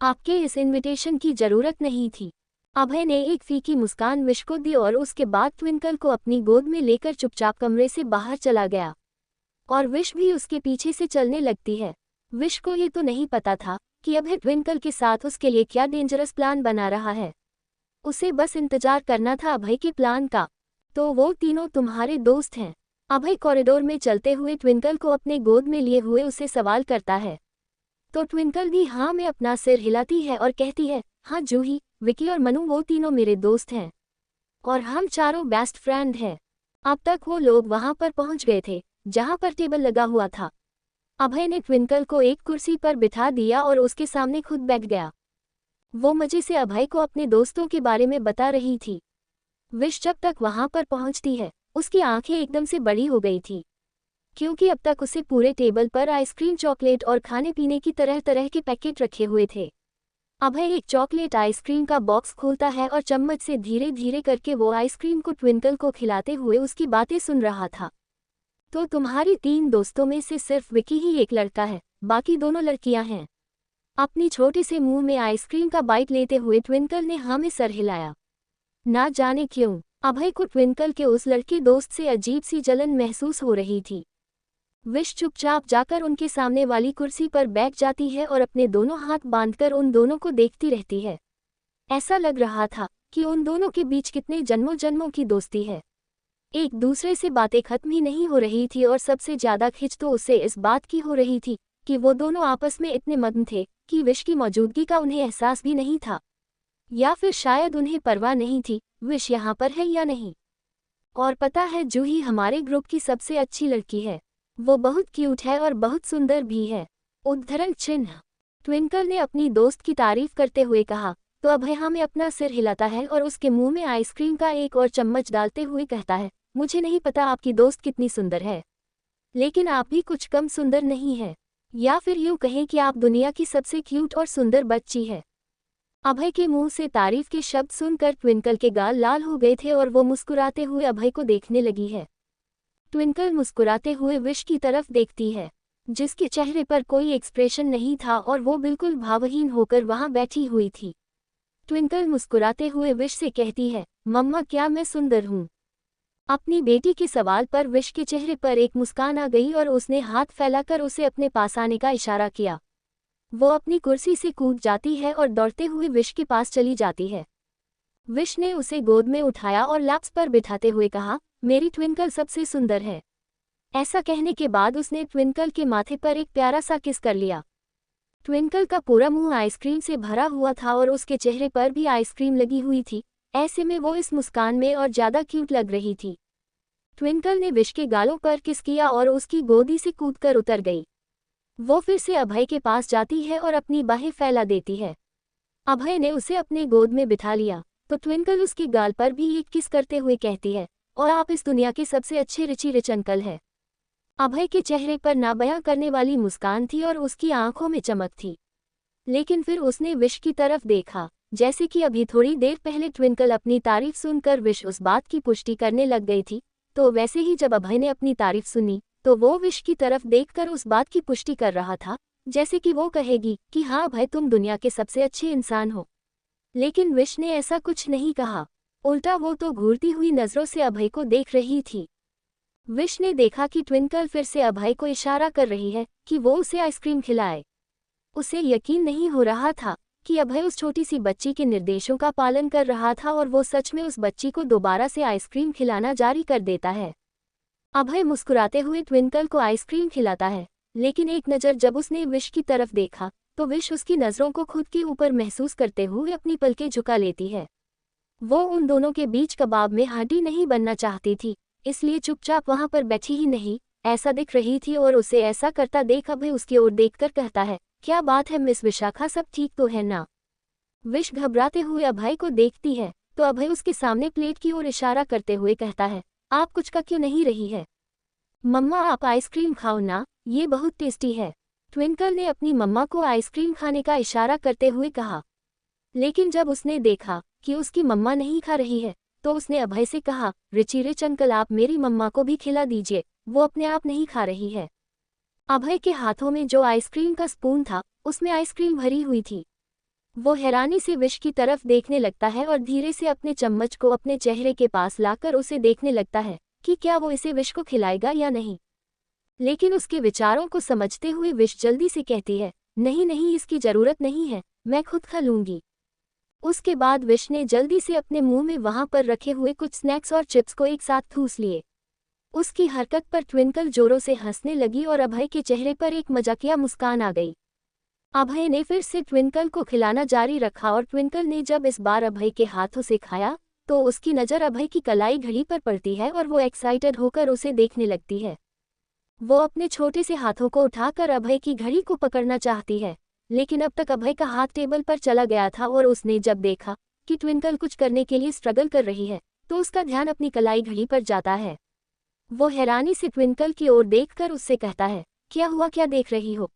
आपके इस इनविटेशन की जरूरत नहीं थी। अभय ने एक फीकी मुस्कान विश को दी और उसके बाद ट्विंकल को अपनी गोद में लेकर चुपचाप कमरे से बाहर चला गया, और विश भी उसके पीछे से चलने लगती है। विश को ये तो नहीं पता था कि अभय ट्विंकल के साथ उसके लिए क्या डेंजरस प्लान बना रहा है। उसे बस इंतजार करना था अभय के प्लान का। तो वो तीनों तुम्हारे दोस्त हैं? अभय कॉरिडोर में चलते हुए ट्विंकल को अपने गोद में लिए हुए उसे सवाल करता है। तो ट्विंकल भी हाँ में अपना सिर हिलाती है और कहती है, हाँ जूही, विकी और मनु, वो तीनों मेरे दोस्त हैं और हम चारों बेस्ट फ्रेंड हैं। अब तक वो लोग वहां पर पहुंच गए थे जहां पर टेबल लगा हुआ था। अभय ने ट्विंकल को एक कुर्सी पर बिठा दिया और उसके सामने खुद बैठ गया। वो मजे से अभय को अपने दोस्तों के बारे में बता रही थी। विश जब तक वहां पर पहुंचती है, उसकी आंखें एकदम से बड़ी हो गई थी, क्योंकि अब तक उसे पूरे टेबल पर आइसक्रीम, चॉकलेट और खाने पीने की तरह तरह के पैकेट रखे हुए थे। अभय एक चॉकलेट आइसक्रीम का बॉक्स खोलता है और चम्मच से धीरे धीरे करके वो आइसक्रीम को ट्विंकल को खिलाते हुए उसकी बातें सुन रहा था। तो तुम्हारी 3 दोस्तों में से सिर्फ विकी ही एक लड़का है, बाकी दोनों लड़कियां हैं। अपनी छोटे से मुंह में आइसक्रीम का बाइट लेते हुए ट्विंकल ने हाँ में सर हिलाया। ना जाने क्यों अभय को ट्विंकल के उस लड़के दोस्त से अजीब सी जलन महसूस हो रही थी। विश चुपचाप जाकर उनके सामने वाली कुर्सी पर बैठ जाती है और अपने दोनों हाथ बांधकर उन दोनों को देखती रहती है। ऐसा लग रहा था कि उन दोनों के बीच कितने जन्मों जन्मों की दोस्ती है। एक दूसरे से बातें खत्म ही नहीं हो रही थी, और सबसे ज्यादा खिंच तो उसे इस बात की हो रही थी कि वो दोनों आपस में इतने मग्न थे कि विश की मौजूदगी का उन्हें एहसास भी नहीं था, या फिर शायद उन्हें परवाह नहीं थी विश यहाँ पर है या नहीं। और पता है, जूही हमारे ग्रुप की सबसे अच्छी लड़की है, वो बहुत क्यूट है और बहुत सुंदर भी है। उद्धरण चिन्ह। ट्विंकल ने अपनी दोस्त की तारीफ करते हुए कहा, तो अभय हाँ में अपना सिर हिलाता है और उसके मुंह में आइसक्रीम का एक और चम्मच डालते हुए कहता है, मुझे नहीं पता आपकी दोस्त कितनी सुंदर है, लेकिन आप भी कुछ कम सुंदर नहीं है, या फिर यूँ कहें कि आप दुनिया की सबसे क्यूट और सुंदर बच्ची है। अभय के मुंह से तारीफ के शब्द सुनकर ट्विंकल के गाल लाल हो गए थे और वो मुस्कुराते हुए अभय को देखने लगी है। ट्विंकल मुस्कुराते हुए विश की तरफ देखती है, जिसके चेहरे पर कोई एक्सप्रेशन नहीं था और वो बिल्कुल भावहीन होकर वहां बैठी हुई थी। ट्विंकल मुस्कुराते हुए विश से कहती है, मम्मा क्या मैं सुंदर हूँ? अपनी बेटी के सवाल पर विश के चेहरे पर एक मुस्कान आ गई और उसने हाथ फैलाकर उसे अपने पास आने का इशारा किया। वो अपनी कुर्सी से कूद जाती है और दौड़ते हुए विश के पास चली जाती है। विश ने उसे गोद में उठाया और लैप्स पर बिठाते हुए कहा, मेरी ट्विंकल सबसे सुंदर है। ऐसा कहने के बाद उसने ट्विंकल के माथे पर एक प्यारा सा किस कर लिया। ट्विंकल का पूरा मुंह आइसक्रीम से भरा हुआ था और उसके चेहरे पर भी आइसक्रीम लगी हुई थी, ऐसे में वो इस मुस्कान में और ज्यादा क्यूट लग रही थी। ट्विंकल ने विश के गालों पर किस किया और उसकी गोदी से कूदकर उतर गई। वो फिर से अभय के पास जाती है और अपनी बाहें फैला देती है। अभय ने उसे अपने गोद में बिठा लिया, तो ट्विंकल उसके गाल पर भी एक किस करते हुए कहती है, और आप इस दुनिया के सबसे अच्छे रिची रिच अंकल है। अभय के चेहरे पर नाबयां करने वाली मुस्कान थी और उसकी आंखों में चमक थी, लेकिन फिर उसने विश की तरफ देखा, जैसे कि अभी थोड़ी देर पहले ट्विंकल अपनी तारीफ सुनकर विश उस बात की पुष्टि करने लग गई थी, तो वैसे ही जब अभय ने अपनी तारीफ सुनी तो वो विश की तरफ देखकर उस बात की पुष्टि कर रहा था जैसे कि वो कहेगी कि हाँ अभय तुम दुनिया के सबसे अच्छे इंसान हो। लेकिन विश ने ऐसा कुछ नहीं कहा। उल्टा वो तो घूरती हुई नजरों से अभय को देख रही थी। विश ने देखा कि ट्विंकल फिर से अभय को इशारा कर रही है कि वो उसे आइसक्रीम खिलाए। उसे यकीन नहीं हो रहा था कि अभय उस छोटी सी बच्ची के निर्देशों का पालन कर रहा था और वो सच में उस बच्ची को दोबारा से आइसक्रीम खिलाना जारी कर देता है। अभय मुस्कुराते हुए ट्विंकल को आइसक्रीम खिलाता है, लेकिन एक नज़र जब उसने विश की तरफ देखा तो विश उसकी नज़रों को खुद के ऊपर महसूस करते हुए अपनी पलकें झुका लेती है। वो उन दोनों के बीच कबाब में हड्डी नहीं बनना चाहती थी, इसलिए चुपचाप वहां पर बैठी ही नहीं ऐसा दिख रही थी और उसे ऐसा करता देख अभय उसकी ओर देखकर कहता है, क्या बात है मिस विशाखा, सब ठीक तो है ना? विश घबराते हुए अभय को देखती है तो अभय उसके सामने प्लेट की ओर इशारा करते हुए कहता है, आप कुछ का क्यों नहीं रही है? मम्मा आप आइसक्रीम खाओ ना, ये बहुत टेस्टी है। ट्विंकल ने अपनी मम्मा को आइसक्रीम खाने का इशारा करते हुए कहा। लेकिन जब उसने देखा कि उसकी मम्मा नहीं खा रही है तो उसने अभय से कहा, रिच अंकल आप मेरी मम्मा को भी खिला दीजिए, वो अपने आप नहीं खा रही है। अभय के हाथों में जो आइसक्रीम का स्पून था उसमें आइसक्रीम भरी हुई थी। वो हैरानी से विश की तरफ देखने लगता है और धीरे से अपने चम्मच को अपने चेहरे के पास लाकर उसे देखने लगता है कि क्या वो इसे विश को खिलाएगा या नहीं। लेकिन उसके विचारों को समझते हुए विश जल्दी से कहती है, नहीं नहीं इसकी जरूरत नहीं है, मैं खुद खा लूंगी। उसके बाद विश ने जल्दी से अपने मुंह में वहां पर रखे हुए कुछ स्नैक्स और चिप्स को एक साथ ठूस लिए। उसकी हरकत पर ट्विंकल जोरों से हंसने लगी और अभय के चेहरे पर एक मजाकिया मुस्कान आ गई। अभय ने फिर से ट्विंकल को खिलाना जारी रखा और ट्विंकल ने जब इस बार अभय के हाथों से खाया तो उसकी नज़र अभय की कलाई घड़ी पर पड़ती है और वो एक्साइटेड होकर उसे देखने लगती है। वो अपने छोटे से हाथों को उठाकर अभय की घड़ी को पकड़ना चाहती है, लेकिन अब तक अभय का हाथ टेबल पर चला गया था और उसने जब देखा कि ट्विंकल कुछ करने के लिए स्ट्रगल कर रही है तो उसका ध्यान अपनी कलाई घड़ी पर जाता है। वो हैरानी से ट्विंकल की ओर देखकर उससे कहता है, क्या हुआ, क्या देख रही हो?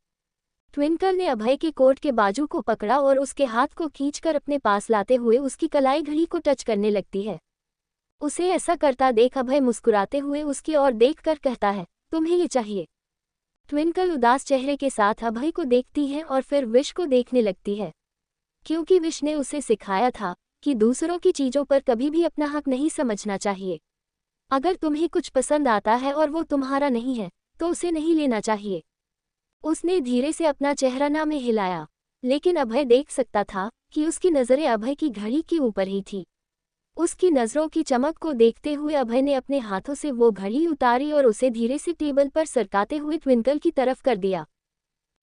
ट्विंकल ने अभय के कोट के बाजू को पकड़ा और उसके हाथ को खींचकर अपने पास लाते हुए उसकी कलाई घड़ी को टच करने लगती है। उसे ऐसा करता देख अभय मुस्कुराते हुए उसकी ओर देखकर कहता है, तुम्हें ये चाहिए? ट्विंकल उदास चेहरे के साथ अभय को देखती है और फिर विश को देखने लगती है, क्योंकि विश ने उसे सिखाया था कि दूसरों की चीज़ों पर कभी भी अपना हक नहीं समझना चाहिए। अगर तुम्हें कुछ पसंद आता है और वो तुम्हारा नहीं है तो उसे नहीं लेना चाहिए। उसने धीरे से अपना चेहरा ना में हिलाया, लेकिन अभय देख सकता था कि उसकी नज़रें अभय की घड़ी के ऊपर ही थी। उसकी नज़रों की चमक को देखते हुए अभय ने अपने हाथों से वो घड़ी उतारी और उसे धीरे से टेबल पर सरकाते हुए ट्विंकल की तरफ कर दिया।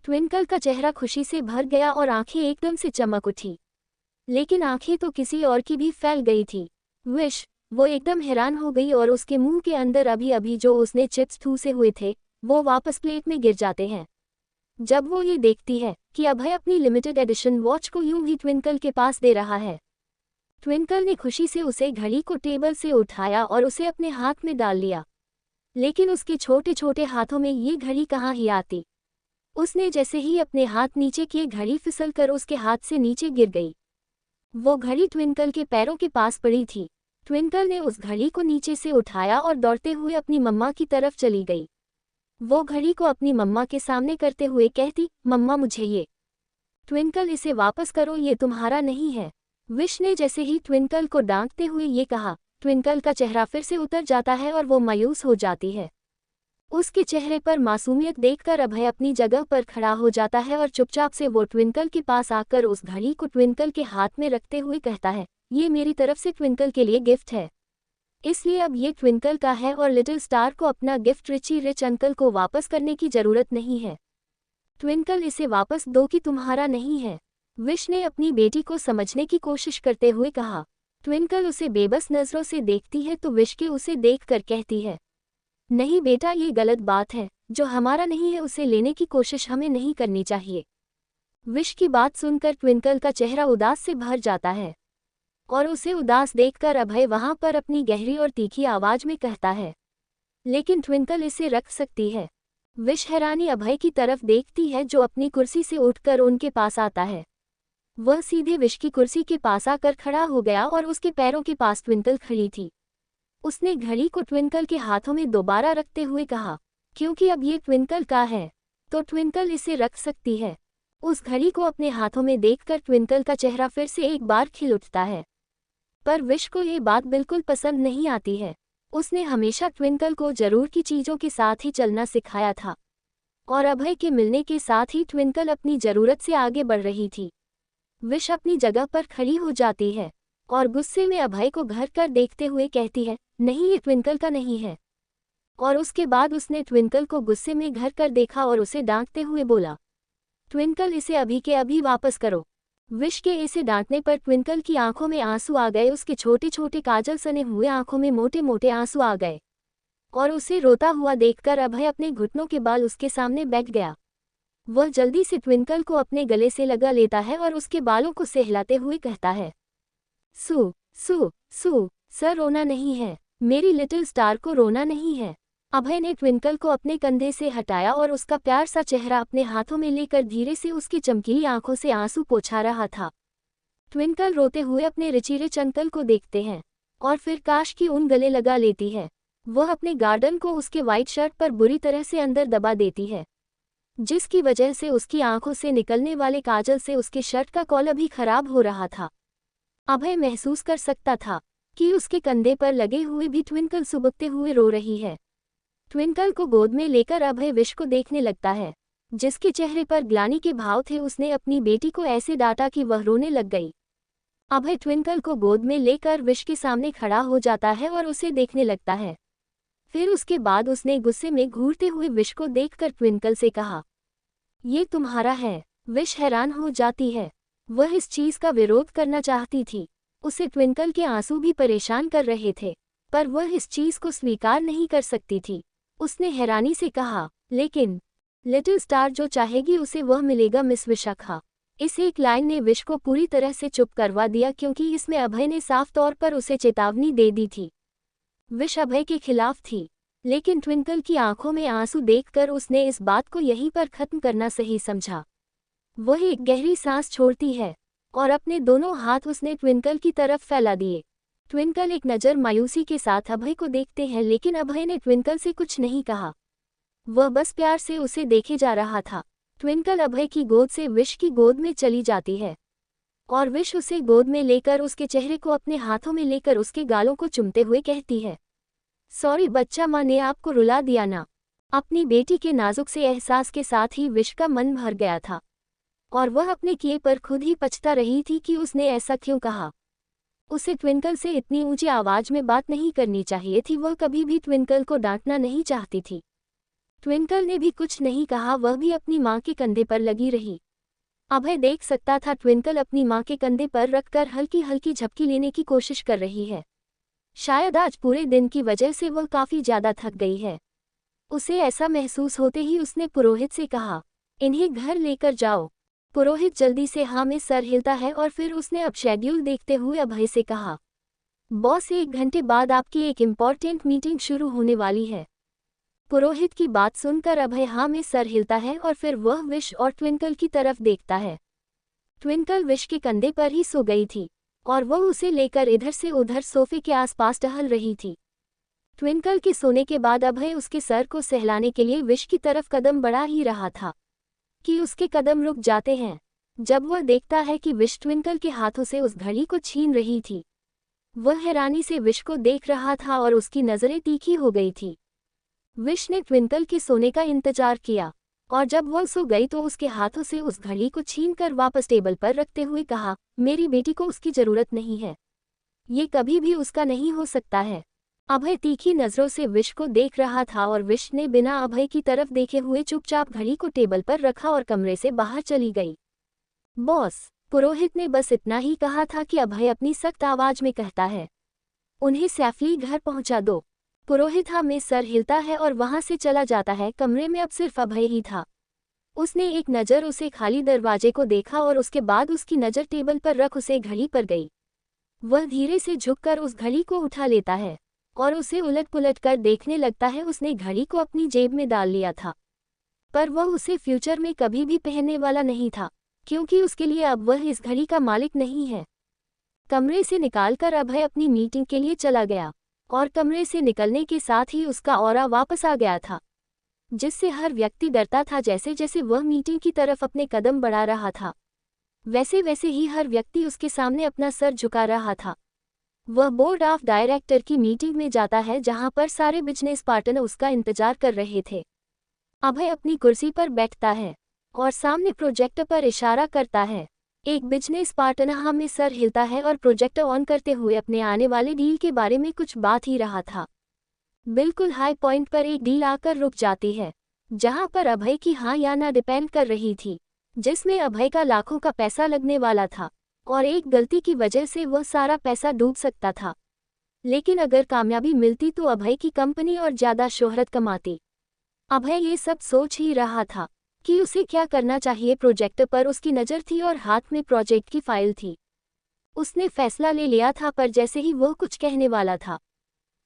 ट्विंकल का चेहरा खुशी से भर गया और आंखें एकदम से चमक उठी, लेकिन आंखें तो किसी और की भी फैल गई थी। विश, वो एकदम हैरान हो गई और उसके मुंह के अंदर अभी अभी जो उसने चिप्स ठूसे हुए थे वो वापस प्लेट में गिर जाते हैं। जब वो ये देखती है कि अभय अपनी लिमिटेड एडिशन वॉच को यूं ही ट्विंकल के पास दे रहा है। ट्विंकल ने खुशी से उसे घड़ी को टेबल से उठाया और उसे अपने हाथ में डाल लिया, लेकिन उसके छोटे छोटे हाथों में ये घड़ी कहाँ ही आती। उसने जैसे ही अपने हाथ नीचे किए घड़ी फिसल कर उसके हाथ से नीचे गिर गई। वो घड़ी ट्विंकल के पैरों के पास पड़ी थी। ट्विंकल ने उस घड़ी को नीचे से उठाया और दौड़ते हुए अपनी मम्मा की तरफ चली गई। वो घड़ी को अपनी मम्मा के सामने करते हुए कहती, मम्मा मुझे ये। ट्विंकल, इसे वापस करो, ये तुम्हारा नहीं है। विश ने जैसे ही ट्विंकल को डांटते हुए ये कहा, ट्विंकल का चेहरा फिर से उतर जाता है और वो मायूस हो जाती है। उसके चेहरे पर मासूमियत देखकर अभय अपनी जगह पर खड़ा हो जाता है और चुपचाप से वो ट्विंकल के पास आकर उस घड़ी को ट्विंकल के हाथ में रखते हुए कहता है, ये मेरी तरफ से ट्विंकल के लिए गिफ्ट है, इसलिए अब ये ट्विंकल का है और लिटिल स्टार को अपना गिफ्ट रिच अंकल को वापस करने की जरूरत नहीं है। ट्विंकल, इसे वापस दो कि तुम्हारा नहीं है। विश ने अपनी बेटी को समझने की कोशिश करते हुए कहा। ट्विंकल उसे बेबस नज़रों से देखती है तो विश के उसे देखकर कहती है, नहीं बेटा, ये गलत बात है, जो हमारा नहीं है उसे लेने की कोशिश हमें नहीं करनी चाहिए। विश की बात सुनकर ट्विंकल का चेहरा उदास से भर जाता है और उसे उदास देखकर अभय वहां पर अपनी गहरी और तीखी आवाज में कहता है, लेकिन ट्विंकल इसे रख सकती है। विश हैरानी अभय की तरफ देखती है जो अपनी कुर्सी से उठकर उनके पास आता है। वह सीधे विश की कुर्सी के पास आकर खड़ा हो गया और उसके पैरों के पास ट्विंकल खड़ी थी। उसने घड़ी को ट्विंकल के हाथों में दोबारा रखते हुए कहा, क्योंकि अब ये ट्विंकल का है। तो ट्विंकल इसे रख सकती है। उस घड़ी को अपने हाथों में देखकर ट्विंकल का चेहरा फिर से एक बार खिल उठता है। पर विश को ये बात बिल्कुल पसंद नहीं आती है। उसने हमेशा ट्विंकल को जरूर की चीज़ों के साथ ही चलना सिखाया था, और अभय के मिलने के साथ ही ट्विंकल अपनी ज़रूरत से आगे बढ़ रही थी। विश अपनी जगह पर खड़ी हो जाती है और गुस्से में अभय को घर कर देखते हुए कहती है, नहीं, ये ट्विंकल का नहीं है। और उसके बाद उसने ट्विंकल को गुस्से में घर कर देखा और उसे डांटते हुए बोला, ट्विंकल, इसे अभी के अभी वापस करो। विश के इसे डांटने पर ट्विंकल की आंखों में आंसू आ गए। उसके छोटे छोटे काजल सने हुए आंखों में मोटे मोटे आंसू आ गए और उसे रोता हुआ देखकर अभय अपने घुटनों के बल उसके सामने बैठ गया। वह जल्दी से ट्विंकल को अपने गले से लगा लेता है और उसके बालों को सहलाते हुए कहता है, सू सू सू, सर रोना नहीं है, मेरी लिटिल स्टार को रोना नहीं है। अभय ने ट्विंकल को अपने कंधे से हटाया और उसका प्यार सा चेहरा अपने हाथों में लेकर धीरे से उसकी चमकीली आंखों से आंसू पोंछा रहा था। ट्विंकल रोते हुए अपने रिचीरे चंकल को देखते हैं और फिर काश की उन गले लगा लेती है। वह अपने गार्डन को उसके वाइट शर्ट पर बुरी तरह से अंदर दबा देती है, जिसकी वजह से उसकी आंखों से निकलने वाले काजल से उसके शर्ट का कॉलर भी खराब हो रहा था। अभय महसूस कर सकता था कि उसके कंधे पर लगे हुए भी ट्विंकल सुबकते हुए रो रही है। ट्विंकल को गोद में लेकर अभय विश को देखने लगता है, जिसके चेहरे पर ग्लानि के भाव थे। उसने अपनी बेटी को ऐसे डांटा कि वह रोने लग गई। अभय ट्विंकल को गोद में लेकर विश के सामने खड़ा हो जाता है और उसे देखने लगता है। फिर उसके बाद उसने गुस्से में घूरते हुए विश को देखकर ट्विंकल से कहा, ये तुम्हारा है। विश हैरान हो जाती है। वह इस चीज का विरोध करना चाहती थी। उसे ट्विंकल के आंसू भी परेशान कर रहे थे, पर वह इस चीज को स्वीकार नहीं कर सकती थी। उसने हैरानी से कहा, लेकिन लिटिल स्टार जो चाहेगी उसे वह मिलेगा मिस विशाखा। इस एक लाइन ने विश को पूरी तरह से चुप करवा दिया, क्योंकि इसमें अभय ने साफ तौर पर उसे चेतावनी दे दी थी। विश अभय के खिलाफ थी, लेकिन ट्विंकल की आंखों में आंसू देखकर उसने इस बात को यहीं पर खत्म करना सही समझा। वह एक गहरी सांस छोड़ती है और अपने दोनों हाथ उसने ट्विंकल की तरफ फैला दिए। ट्विंकल एक नज़र मायूसी के साथ अभय को देखते हैं, लेकिन अभय ने ट्विंकल से कुछ नहीं कहा। वह बस प्यार से उसे देखे जा रहा था। ट्विंकल अभय की गोद से विश की गोद में चली जाती है और विश उसे गोद में लेकर उसके चेहरे को अपने हाथों में लेकर उसके गालों को चूमते हुए कहती है, सॉरी बच्चा, माँ ने आपको रुला दिया ना। अपनी बेटी के नाजुक से एहसास के साथ ही विश का मन भर गया था और वह अपने किए पर खुद ही पछता रही थी कि उसने ऐसा क्यों कहा। उसे ट्विंकल से इतनी ऊंची आवाज में बात नहीं करनी चाहिए थी। वह कभी भी ट्विंकल को डांटना नहीं चाहती थी। ट्विंकल ने भी कुछ नहीं कहा, वह भी अपनी माँ के कंधे पर लगी रही। अभय देख सकता था ट्विंकल अपनी माँ के कंधे पर रखकर हल्की हल्की झपकी लेने की कोशिश कर रही है। शायद आज पूरे दिन की वजह से वह काफी ज्यादा थक गई है। उसे ऐसा महसूस होते ही उसने पुरोहित से कहा, इन्हें घर लेकर जाओ। पुरोहित जल्दी से हाँ में सर हिलता है और फिर उसने अब शेड्यूल देखते हुए अभय से कहा, बॉस, 1 घंटे बाद आपकी एक इम्पॉर्टेंट मीटिंग शुरू होने वाली है। पुरोहित की बात सुनकर अभय हाँ में सर हिलता है और फिर वह विश और ट्विंकल की तरफ देखता है। ट्विंकल विश के कंधे पर ही सो गई थी और वह उसे लेकर इधर से उधर सोफे के आसपास टहल रही थी। ट्विंकल के सोने के बाद अभय उसके सर को सहलाने के लिए विश की तरफ कदम बढ़ा ही रहा था कि उसके कदम रुक जाते हैं जब वह देखता है कि विश ट्विंकल के हाथों से उस घड़ी को छीन रही थी। वह हैरानी से विश को देख रहा था और उसकी नज़रें तीखी हो गई थी। विश ने ट्विंकल के सोने का इंतजार किया और जब वह सो गई तो उसके हाथों से उस घड़ी को छीनकर वापस टेबल पर रखते हुए कहा, मेरी बेटी को उसकी जरूरत नहीं है, ये कभी भी उसका नहीं हो सकता है। अभय तीखी नजरों से विश को देख रहा था और विश ने बिना अभय की तरफ देखे हुए चुपचाप घड़ी को टेबल पर रखा और कमरे से बाहर चली गई। बॉस, पुरोहित ने बस इतना ही कहा था कि अभय अपनी सख्त आवाज में कहता है, उन्हें सेफली घर पहुंचा दो। पुरोहित हाँ में सर हिलता है और वहां से चला जाता है। कमरे में अब सिर्फ अभय ही था। उसने एक नज़र उसे खाली दरवाजे को देखा और उसके बाद उसकी नज़र टेबल पर रख उसे घड़ी पर गई। वह धीरे से झुककर उस घड़ी को उठा लेता है और उसे उलट पुलट कर देखने लगता है। उसने घड़ी को अपनी जेब में डाल लिया था, पर वह उसे फ्यूचर में कभी भी पहनने वाला नहीं था, क्योंकि उसके लिए अब वह इस घड़ी का मालिक नहीं है। कमरे से निकालकर अभय अपनी मीटिंग के लिए चला गया और कमरे से निकलने के साथ ही उसका ऑरा वापस आ गया था। जिससे हर व्यक्ति डरता था। जैसे जैसे वह मीटिंग की तरफ अपने कदम बढ़ा रहा था, वैसे वैसे ही हर व्यक्ति उसके सामने अपना सर झुका रहा था। वह बोर्ड ऑफ डायरेक्टर की मीटिंग में जाता है, जहां पर सारे बिजनेस पार्टनर उसका इंतजार कर रहे थे। अभय अपनी कुर्सी पर बैठता है और सामने प्रोजेक्टर पर इशारा करता है। एक बिजनेस पार्टनर में सर हिलता है और प्रोजेक्टर ऑन करते हुए अपने आने वाले डील के बारे में कुछ बात ही रहा था। बिल्कुल हाई पॉइंट पर एक डील आकर रुक जाती है, जहां पर अभय की हाँ या ना डिपेंड कर रही थी, जिसमें अभय का लाखों का पैसा लगने वाला था और एक गलती की वजह से वह सारा पैसा डूब सकता था। लेकिन अगर कामयाबी मिलती तो अभय की कंपनी और ज़्यादा शोहरत कमाती। अभय ये सब सोच ही रहा था कि उसे क्या करना चाहिए। प्रोजेक्टर पर उसकी नज़र थी और हाथ में प्रोजेक्ट की फाइल थी। उसने फैसला ले लिया था, पर जैसे ही वह कुछ कहने वाला था,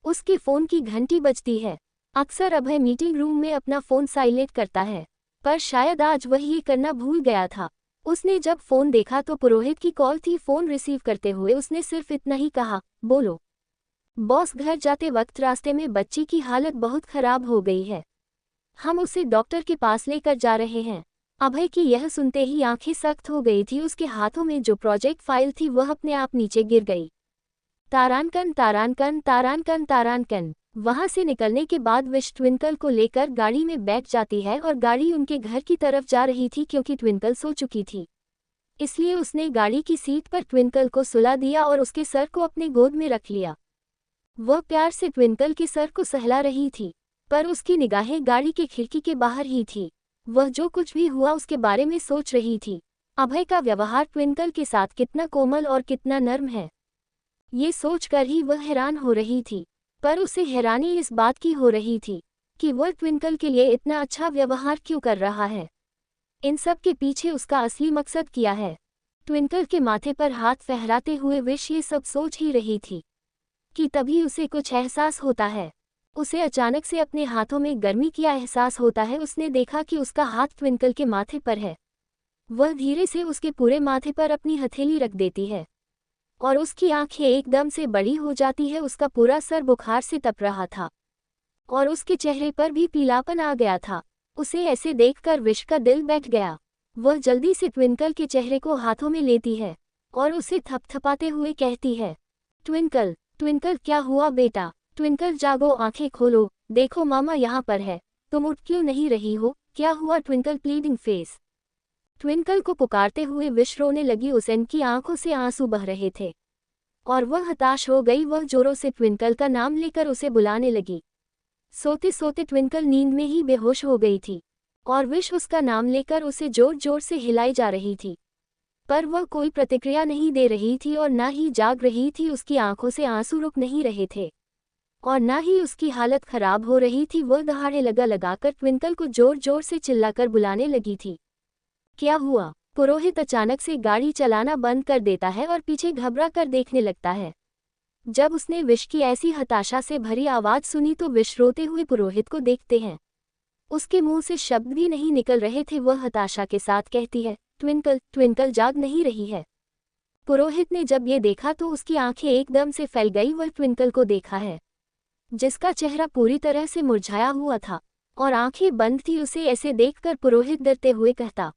उसके फ़ोन की घंटी बजती है। अक्सर अभय मीटिंग रूम में अपना फ़ोन साइलेंट करता है, पर शायद आज वह ये करना भूल गया था। उसने जब फ़ोन देखा तो पुरोहित की कॉल थी। फ़ोन रिसीव करते हुए उसने सिर्फ इतना ही कहा, बोलो बॉस। घर जाते वक्त रास्ते में बच्ची की हालत बहुत खराब हो गई है, हम उसे डॉक्टर के पास लेकर जा रहे हैं। अभय की यह सुनते ही आंखें सख्त हो गई थी। उसके हाथों में जो प्रोजेक्ट फाइल थी वह अपने आप नीचे गिर गई। तारानकन तारानकन तारानकन तारानकन। वहां से निकलने के बाद विश ट्विंकल को लेकर गाड़ी में बैठ जाती है और गाड़ी उनके घर की तरफ जा रही थी। क्योंकि ट्विंकल सो चुकी थी, इसलिए उसने गाड़ी की सीट पर ट्विंकल को सुला दिया और उसके सर को अपने गोद में रख लिया। वह प्यार से ट्विंकल के सर को सहला रही थी, पर उसकी निगाहें गाड़ी के खिड़की के बाहर ही थी। वह जो कुछ भी हुआ उसके बारे में सोच रही थी। अभय का व्यवहार ट्विंकल के साथ कितना कोमल और कितना नर्म है, ये सोचकर ही वह हैरान हो रही थी। पर उसे हैरानी इस बात की हो रही थी कि वह ट्विंकल के लिए इतना अच्छा व्यवहार क्यों कर रहा है। इन सब के पीछे उसका असली मकसद क्या है। ट्विंकल के माथे पर हाथ फहराते हुए विश ये सब सोच ही रही थी कि तभी उसे कुछ एहसास होता है। उसे अचानक से अपने हाथों में गर्मी का एहसास होता है। उसने देखा कि उसका हाथ ट्विंकल के माथे पर है। वह धीरे से उसके पूरे माथे पर अपनी हथेली रख देती है और उसकी आंखें एकदम से बड़ी हो जाती है। उसका पूरा सर बुखार से तप रहा था और उसके चेहरे पर भी पीलापन आ गया था। उसे ऐसे देखकर विश का दिल बैठ गया। वह जल्दी से ट्विंकल के चेहरे को हाथों में लेती है और उसे थपथपाते हुए कहती है, ट्विंकल ट्विंकल क्या हुआ बेटा? ट्विंकल जागो, आंखें खोलो, देखो मामा यहाँ पर है, तुम उठ क्यों नहीं रही हो? क्या हुआ? Twinkle pleading face. ट्विंकल को पुकारते हुए विश रोने लगी। उनकी आंखों से आंसू बह रहे थे और वह हताश हो गई। वह जोरों से ट्विंकल का नाम लेकर उसे बुलाने लगी। सोते सोते ट्विंकल नींद में ही बेहोश हो गई थी और विश उसका नाम लेकर उसे जोर जोर से हिलाई जा रही थी, पर वह कोई प्रतिक्रिया नहीं दे रही थी और ना ही जाग रही थी। उसकी आंखों से आंसू रुक नहीं रहे थे और ना ही उसकी हालत खराब हो रही थी। वह दहाड़े लगाकर ट्विंकल को जोर जोर से चिल्लाकर बुलाने लगी थी। क्या हुआ? पुरोहित अचानक से गाड़ी चलाना बंद कर देता है और पीछे घबरा कर देखने लगता है। जब उसने विश की ऐसी हताशा से भरी आवाज़ सुनी तो विश रोते हुए पुरोहित को देखते हैं। उसके मुंह से शब्द भी नहीं निकल रहे थे। वह हताशा के साथ कहती है, ट्विंकल ट्विंकल जाग नहीं रही है। पुरोहित ने जब ये देखा तो उसकी आंखें एकदम से फैल गई। वह ट्विंकल को देखा है, जिसका चेहरा पूरी तरह से मुरझाया हुआ था और आंखें बंद थी। उसे ऐसे देखकर पुरोहित डरते हुए कहता,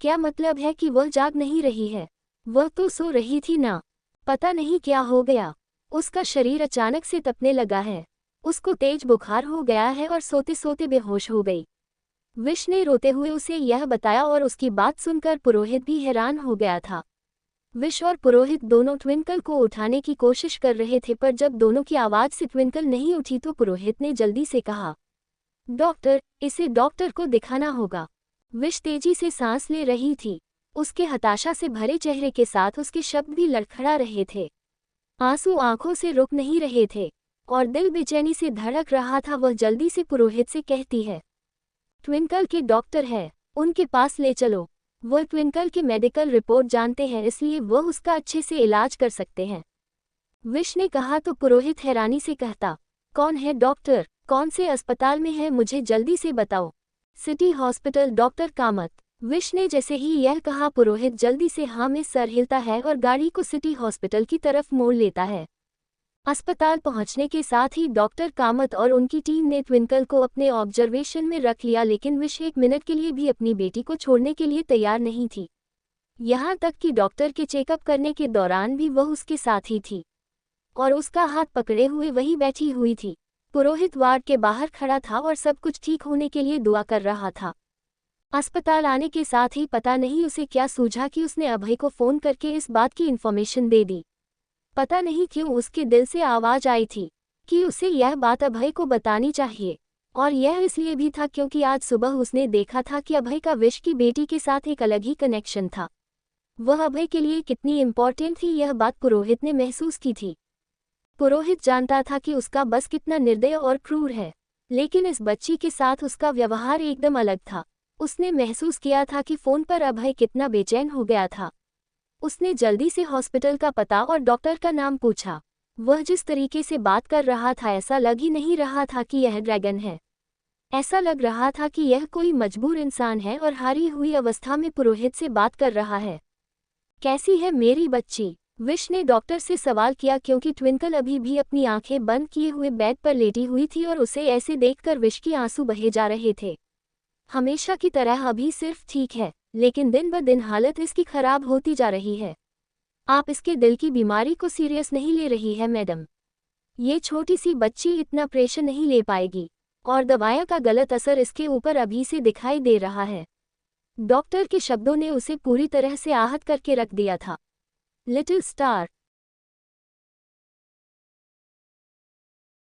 क्या मतलब है कि वह जाग नहीं रही है? वह तो सो रही थी ना। पता नहीं क्या हो गया, उसका शरीर अचानक से तपने लगा है, उसको तेज बुखार हो गया है और सोते सोते बेहोश हो गई। विश ने रोते हुए उसे यह बताया और उसकी बात सुनकर पुरोहित भी हैरान हो गया था। विश और पुरोहित दोनों ट्विंकल को उठाने की कोशिश कर रहे थे, पर जब दोनों की आवाज़ से ट्विंकल नहीं उठी तो पुरोहित ने जल्दी से कहा, डॉक्टर, इसे डॉक्टर को दिखाना होगा। विश तेजी से सांस ले रही थी। उसके हताशा से भरे चेहरे के साथ उसके शब्द भी लड़खड़ा रहे थे। आंसू आंखों से रुक नहीं रहे थे और दिल बेचैनी से धड़क रहा था। वह जल्दी से पुरोहित से कहती है, ट्विंकल के डॉक्टर है, उनके पास ले चलो। वह ट्विंकल की मेडिकल रिपोर्ट जानते हैं, इसलिए वह उसका अच्छे से इलाज कर सकते हैं। विश ने कहा तो पुरोहित हैरानी से कहता, कौन है डॉक्टर? कौन से अस्पताल में है? मुझे जल्दी से बताओ। City hospital, doctor Kamat. Wish ने जैसे ही यह कहा पुरोहित जल्दी से हाँ में सर हिलता है और गाड़ी को सिटी हॉस्पिटल की तरफ मोड़ लेता है। अस्पताल पहुंचने के साथ ही डॉक्टर कामत और उनकी टीम ने ट्विंकल को अपने ऑब्जर्वेशन में रख लिया, लेकिन विश एक मिनट के लिए भी अपनी बेटी को छोड़ने के लिए तैयार नहीं थी। यहाँ तक कि डॉक्टर के चेकअप करने के दौरान भी वह उसके साथ ही थी और उसका हाथ पकड़े हुए वहीं बैठी हुई थी। पुरोहित वार्ड के बाहर खड़ा था और सब कुछ ठीक होने के लिए दुआ कर रहा था। अस्पताल आने के साथ ही पता नहीं उसे क्या सूझा कि उसने अभय को फ़ोन करके इस बात की इन्फॉर्मेशन दे दी। पता नहीं क्यों उसके दिल से आवाज़ आई थी कि उसे यह बात अभय को बतानी चाहिए, और यह इसलिए भी था क्योंकि आज सुबह उसने देखा था कि अभय का विश की बेटी के साथ एक अलग ही कनेक्शन था। वह अभय के लिए कितनी इम्पोर्टेंट थी यह बात पुरोहित ने महसूस की थी। पुरोहित जानता था कि उसका बस कितना निर्दय और क्रूर है, लेकिन इस बच्ची के साथ उसका व्यवहार एकदम अलग था। उसने महसूस किया था कि फ़ोन पर अभय कितना बेचैन हो गया था। उसने जल्दी से हॉस्पिटल का पता और डॉक्टर का नाम पूछा। वह जिस तरीके से बात कर रहा था ऐसा लग ही नहीं रहा था कि यह ड्रैगन है। ऐसा लग रहा था कि यह कोई मजबूर इंसान है और हारी हुई अवस्था में पुरोहित से बात कर रहा है। कैसी है मेरी बच्ची? विश ने डॉक्टर से सवाल किया, क्योंकि ट्विंकल अभी भी अपनी आंखें बंद किए हुए बेड पर लेटी हुई थी और उसे ऐसे देखकर विश की आंसू बहे जा रहे थे। हमेशा की तरह अभी सिर्फ ठीक है, लेकिन दिन ब दिन हालत इसकी खराब होती जा रही है। आप इसके दिल की बीमारी को सीरियस नहीं ले रही है मैडम। ये छोटी सी बच्ची इतना प्रेशर नहीं ले पाएगी और दवाइयों का गलत असर इसके ऊपर अभी से दिखाई दे रहा है। डॉक्टर के शब्दों ने उसे पूरी तरह से आहत करके रख दिया था। Little star